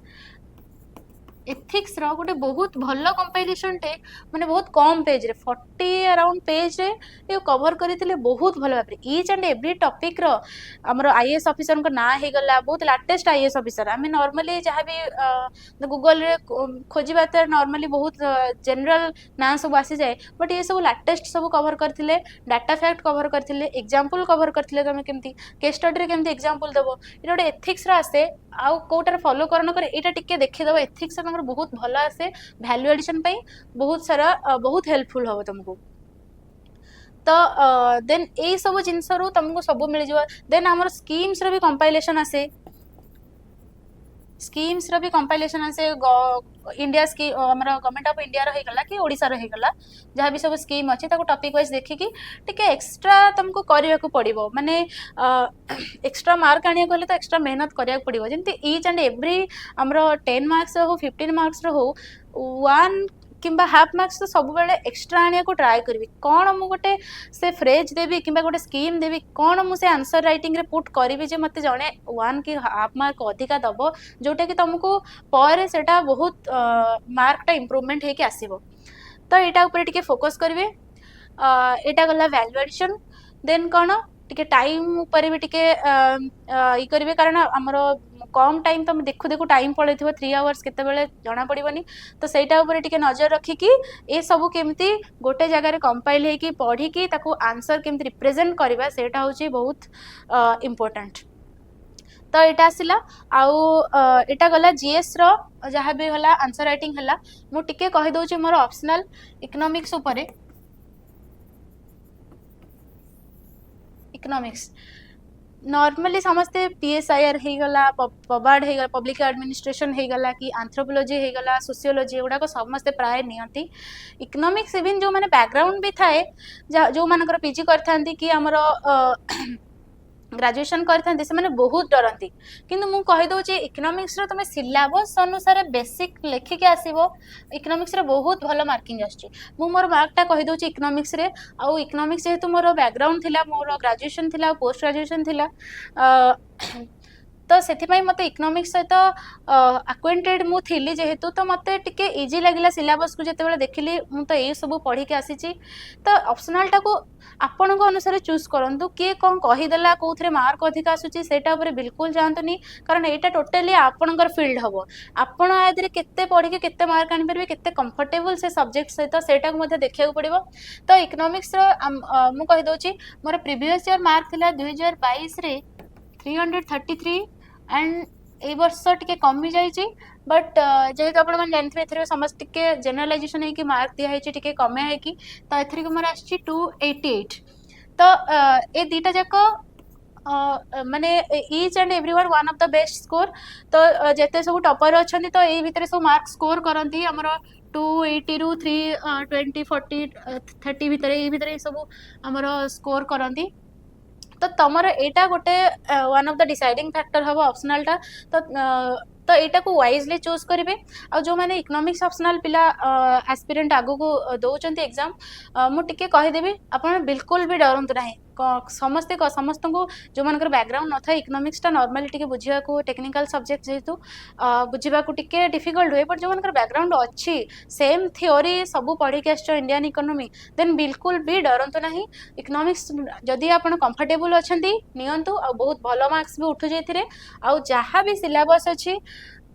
रो गोटे बहुत भलो कंपाइलेशन टे माने बहुत कम पेज रे 40 अराउंड पेज रे ये कवर करिथिले बहुत भलो भाबरे ईच एंड एवरी टॉपिक रो हमरो आईएएस ऑफिसर को ना हे गला बहुत लेटेस्ट आईएएस ऑफिसर आमे नॉर्मली जहाँ भी गूगल रे खोजिबा त नॉर्मली बहुत जनरल ना सब आसी जाए बट ये सब लेटेस्ट सब कवर करथिले डाटा फैक्ट कवर करथिले एग्जांपल कवर करथिले तमे केमती केस स्टडी रे केमती एग्जांपल देबो इटा गोटे एथिक्स रो आसे आउ कोटार फॉलो करन करे एटा टिके देखि देबो एथिक्स हमर बहुत भलो आसे वैल्यू एडिशन पई बहुत सारा बहुत हेल्पफुल हो तुमको तो देन ए सब जिंस रो तुमको सब मिल जिवो देन हमर स्कीम्स रो भी कंपाइलेशन आसे स्कीम्स रो भी कंपाइलेशन आसे इंडिया स्की हमर गवर्नमेंट ऑफ इंडिया रो हे गला कि ओडिसा रो हे गला जहाँ भी सब स्कीम अच्छी ताको टॉपिक वाइज देखिकी टिके एक्स्ट्रा तुमको करिया को पड़िबो माने एक्स्ट्रा मार्क आनिया गले तो एक्स्ट्रा मेहनत करिया को पड़िबो जेंति ईच एंड एवरी हमरो 10 मार्क्स हो 15 मार्क्स रो हो 1 किंबा हाफ मार्क्स तो सब बेले एक्स्ट्रा आनिया को ट्राई करबी कोन मु गोटे से फ्रेज देबी किंबा गोटे स्कीम देबी कोन मु से आंसर राइटिंग रे पुट करबी जे मते जणे 1 की हाफ मार्क अधिका दबो जोटा कि तुमको पर सेटा बहुत मार्क टा इंप्रूवमेंट हे के आसीबो तो एटा ऊपर टिके फोकस करबे एटा गला वैल्यू एडिशन देन कोन टिके टाइम ऊपर भी टिके ई करबे कारण हमरो कम टाइम तुम देखु देखु टाइम पड़े 3 आवर्स केते बेले जना पड़िबनी तो सेटा ऊपर टिके नजर रखी कि ए सब केमती गोटे जगह रे कंपाइल हे कि पढ़ी कि ताको आंसर केमती रिप्रेजेंट करबा सेटा होची बहुत इंपोर्टेंट तो एटा आसिला आउ एटा गला जीएस रो जहाँ भी होला आंसर राइटिंग हला मु टिके कहि दोची मोर ऑप्शनल इकोनॉमिक्स ऊपर इकोनॉमिक्स नॉर्मली समस्ते पीएसआईआर हे गला पबार्ड हे गला पब्लिक एडमिनिस्ट्रेशन हे गला कि एंथ्रोपोलॉजी हे गला सोशियोलॉजी एगुडा को समस्ते प्राय नियंती इकोनॉमिक्स इवन जो माने बैकग्राउंड भी थाए जो मानकर पीजी करथांती कि हमरो ग्रेजुएशन करथांती से माने बहुत डरंती किंतु मु कहि दो जे इकोनॉमिक्स रो तमे सिलेबस अनुसार बेसिक लेखि के आसीबो इकोनॉमिक्स रे बहुत भलो मार्किंग आछी मु मोर मार्क टा कहि दो जे इकोनॉमिक्स रे आउ इकोनॉमिक्स जेहेतु मोर बैकग्राउंड थिला मोर ग्रेजुएशन थिला पोस्ट ग्रेजुएशन थिला तो से मते इकोनॉमिक्स सहित अक्वेंटेड मु थिली जेहेतु तो मते टिके इजी लागिला सिलेबस को जेते बेले देखिली मु तो ए सब पढ़ी के आसी तो ऑप्शनल टा को आपण को अनुसार चूज करंतु के कोन कहि देला कोथरे मार्क अधिक आसुची सेटा ऊपर बिल्कुल जानतुनी कारण एटा टोटली आपणकर फील्ड हबो आपण आदरे केते पढ़ी के केते मार्क आनि परबे केते कंफर्टेबल से सब्जेक्ट सहित सेटा को मते देखिया को पड़िबो तो इकोनॉमिक्स रो मु कहि दोची मोर प्रीवियस ईयर मार्क थिला 2022 रे 333 एंड ए वर्ष टिके कमी जाइए बट जेहेतु आप जानते समस्त टिके जनरलाइजेशन है मार्क दिखाई टिके कमे है कि तो एथरिक मोर आछि 288 तो ए दीटा जाक माने each and everyone one of the best score तो जेते सब टॉपर अछंती तो ए भितर सब मार्क स्कोर करंती हमर 280 रु 320 40 30 भितर ए भितर सब हमर स्कोर करंती तो तमर एटा गोटे one of the deciding factor हम ऑप्शनल टा तो एटा को वाइजली चूज करेंगे आ जो मैंने इकोनॉमिक्स ऑप्शनल पिला एस्पिरेंट आगो को दौरान एग्जाम मुझे कहीदेवी आप बिल्कुल भी डरतु ना समस्ते समस्त को जो मान बैकग्राउंड न था इकोनॉमिक्स टा नॉर्मली टिके बुझिया को टेक्निकल सब्जेक्ट जेहेतु बुझा को टिके डिफिकल्ट हुए बट जो मान बैकग्राउंड अच्छी सेम थ्योरी सब पढ़ी के आस इंडियन इकोनॉमी देन बिल्कुल भी डरतु ना इकोनॉमिक्स जदि आप कंफर्टेबल अच्छा नियंतु आ बहुत भल मार्क्स भी उठु जाए आ जहाँ भी सिलेबस अच्छी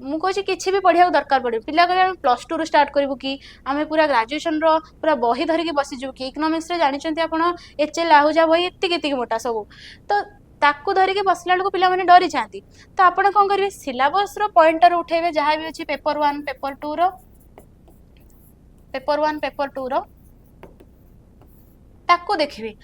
मु कहूँ किसी भी पढ़िया दरकार पड़े पिला कहे प्लस टू स्टार्ट करूँ कि आम पूरा ग्रेजुएशन पूरा बही धरिकी बसीजु कि इकोनॉमिक्स जानते आप एचएल आहूजा बही एति मोटा सब तो ताकू धरिकी बसला बेलू पिला डरी जाती तो आप कौन करेंगे सिलेबस पॉइंटर उठेबे जहाँ भी अच्छी पेपर 1 पेपर 2 पेपर 2 ताकू देखिए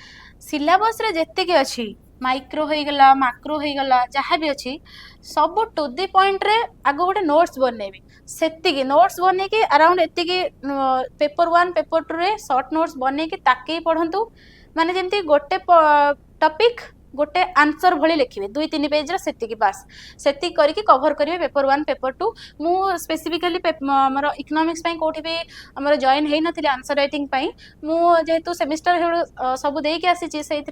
सिलेबस जेतिकी अच्छी माइक्रो हो गला माक्रो हो गला जहाँ भी अच्छी सब टू दी पॉइंट रे आग गोटे नोट्स बनैबी से नोट्स बन के अराउंड एति पेपर 1 पेपर 2 रे शॉर्ट नोट्स बन के ताके पढ़ंतु माने जेमती गोटे टॉपिक गोटे आंसर भली लिखिए 2-3 पेज रे बास सेति करके कवर करेंगे पेपर 1 पेपर 2 मु स्पेसिफिकली हमर इकोनॉमिक्स पई कोठी भी हमर जॉइन हेई नथिले आंसर राइटिंग पई मु जेहेतु सेमिस्टर सब दे के आसी से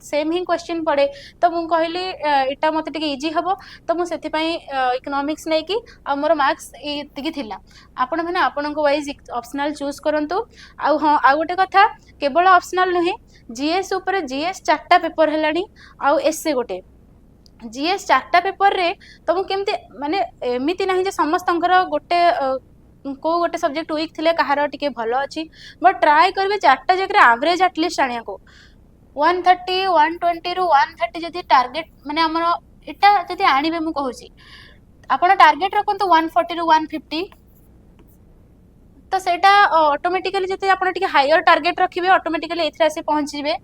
सेम ही क्वेश्चन पड़े तो मु कहली एटा मते टिके इजी हबो तो मु सेति पई इकोनॉमिक्स नै कि हमर मार्क्स एतिकी थिला आपण माने आपण को वाइज ऑप्शनल चूज करंतु आ हां आ गोटे कथा केवल ऑप्शनल नहे जीएस ऊपर जीएस 4टा पेपर हेलानी आउ एसए गोटे जीएस 4टा पेपर रे तुम केमती माने एमिति नाही जे समस्त गोटे को गोटे सब्जेक्ट वीक थिले कहार टिके भलो अछि बट ट्राई करबे 4टा जगह एवरेज एटलीस्ट आनिया को 130 120 रु 130 जदी टारगेट माने हमर एटा जदी आनिबे मु कहूची आपण टारगेट रखंतु 140 रु 150 तो सेटा ऑटोमेटिकली जते आपण टिके हायर टार्गेट रखिबे ऑटोमेटिकली एथरे आसी पहुंचीबे।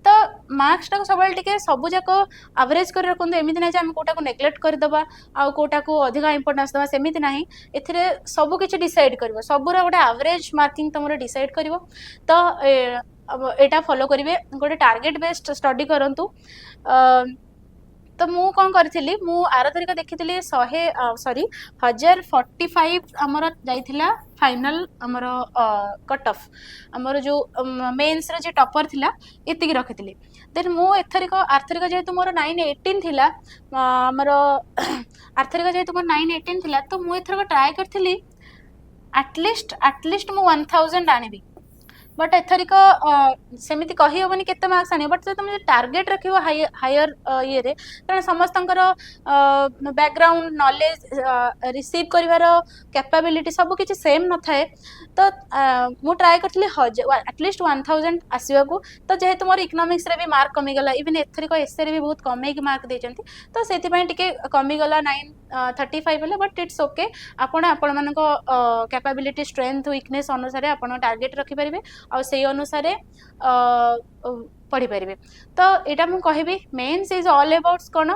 तो मार्क्स टा सब टिके सब जाक एवरेज कर रखु, एमती ना आम कोटा को नेग्लेक्ट करदबा आउ कोटा को अधिक इंपोर्टेंस दबा, सेमिति नाही। एथिरे सब किछि डिसाइड करबो, सबुरा गोटे एवरेज मार्किंग तमरो डिसाइड करबो। तो एटा फॉलो करिवे, गोटे टार्गेट बेस्ड स्टडी करंतु। तो मु कौन करी, मु आरथरिक देखी 1045 आमर जाइथिला फाइनल आमर कट ऑफ आमर जो मेंस रे जे टॉपर थिला एतिकी रखिथिली। देन मु एथरिक आरथरिक जेहेतु मोर 918 थिला आमर आरथरिक जेहेतु मोर 918 थिला, तो मु एथरिक ट्राई करथिली एटलिस्ट मु 1000 आनिबी। बट एथरिक सेमिति कही होबनी केते मार्क्स आनी, बट तुम टार्गेट रखिबो हायर ये रे, कारण समस्तंकर बैकग्राउंड नॉलेज रिसीव करिवार कैपेबिलिटी सब किछि सेम न थाए। तो मु ट्राई करथली एटलिस्ट 1000 आसीबा को। तो जेहेतु मोर इकोनॉमिक्स रे भी मार्क कमी गला, इवन एथरिक एसए रे भी बहुत कमे की मार्क देचंती, तो सेति पय टिके कमी गला 935 हले। बट इट्स ओके, आपण मानको कैपेबिलिटी स्ट्रेंथ वीकनेस अनुसार आपण टार्गेट रखि परिबे और से अनुसार पढ़ी पारे। तो यहाँ मुझे कहबी मेन्स इज ऑल अबाउट कौन,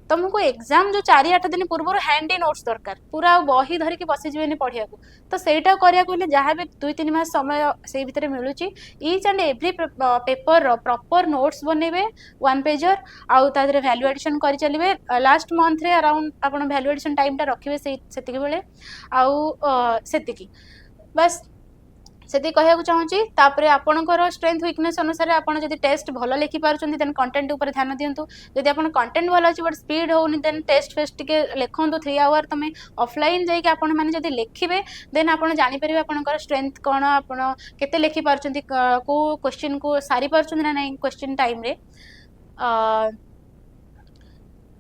तुमको एग्जाम जो 4-8 दिन पूर्व हैंडी नोट्स दरकार, पूरा बही धरिकी बसीजे पढ़िया को। तो सहीटा करा जहाँ भी 2-3 मास समय से भितर मिलूँ, each and every paper proper notes बनइबे 1 पेजर, आउ तादरे वैल्यू एडिशन कर चलिए। लास्ट मंथ रे अराउंड आपण वैल्यू एडिशन टाइम टा रखिबे सेतिकी बेले, आउ सेतिकी बस सेति कहया चाहूँगी। तापरे आपणकर स्ट्रेंथ वीकनेस अनुसार आपण जदि टेस्ट भल लिखि पारुछन्ती देन कंटेंट ऊपर ध्यान दियंतु। जदि आपण कंटेंट भल अछि बट स्पीड होउनी देन टेस्ट फेस्ट टिके लेखंतु 3 आवर तमे ऑफलाइन जाई कि आपण माने जदि लेखिबे देन आपण जानि परिबे आपणकर स्ट्रेंथ कोन, आपण केते लिखि पारुछन्ती, को क्वेश्चन को सारी पारुछन्ती ना नाही क्वेश्चन टाइम रे।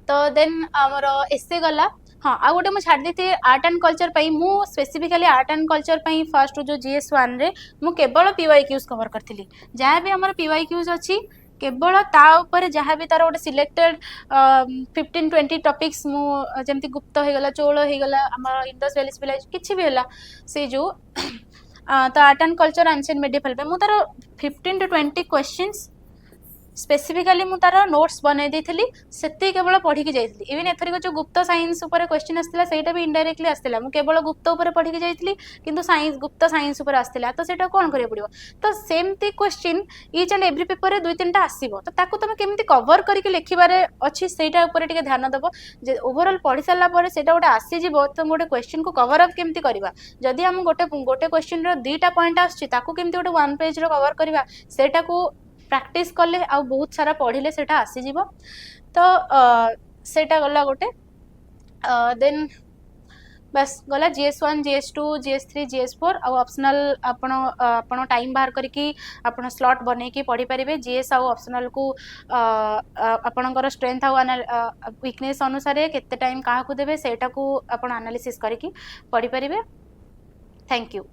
तो देन हमर एसे गला। हाँ, आ गोटे मुझे छाड़ दी आर्ट एंड कल्चर पाई, मु specifically art and culture pi first जो GS1 रे मु केवल PYQs कवर करथिली। जहाँ भी हमर PYQs अछि केवल ता ऊपर जहाँ भी तार गोटे सिलेक्टेड 15-20 टॉपिक्स मु जेमती गुप्त हो गला, चोल हो गला, हमर इंडस वैली सिविलाइज किछि भी हला से जो तो art and culture ancient medieval पे मु तार 15-20 क्वेश्चंस स्पेसिफिकली मु तार नोट्स बनै देथिली, सेते केवल पढ़ी के जाइथिली। इवन एथरिक जो गुप्त साइंस ऊपर क्वेश्चन आस्तिला सेटा भी इनडायरेक्टली आस्तिला, मु केवल गुप्त ऊपर पढ़ी के जाइथिली किंतु साइंस गुप्त साइंस ऊपर आस्तिला। तो सेटा कोन करिया पड़िबो, तो सेमती question each and every paper रे 2-3टा आसीबो, तो ताकू तुम केमती कवर करके लिखिबारे अछि सेटा ऊपर टिके ध्यान दबो। जे ओवरऑल पढ़ी साला पर सेटा गोटे आसी जिवो, तो गोटे क्वेश्चन को कवर अप केमती करबा, जदि हम गोटे क्वेश्चन रो 2टा पॉइंट आछि ताकू केमती गोटे 1 पेज रो कवर करबा, सेटा को प्रैक्टिस कले आ बहुत सारा पढ़िले सेटा आसी जिवो। तो सेटा गला गोटे। देन बस गला GS1 GS2 GS3 GS4 आ ऑप्शनल आपण टाइम बाहर करके आपण स्लॉट बनै की पढ़ी पारिबे। GS आ ऑप्शनल को आपणकर स्ट्रेंथ आ वीकनेस अनुसार केते टाइम काहा को देबे सेटा को आपण एनालिसिस करके पढ़ी पारिबे। Thank you.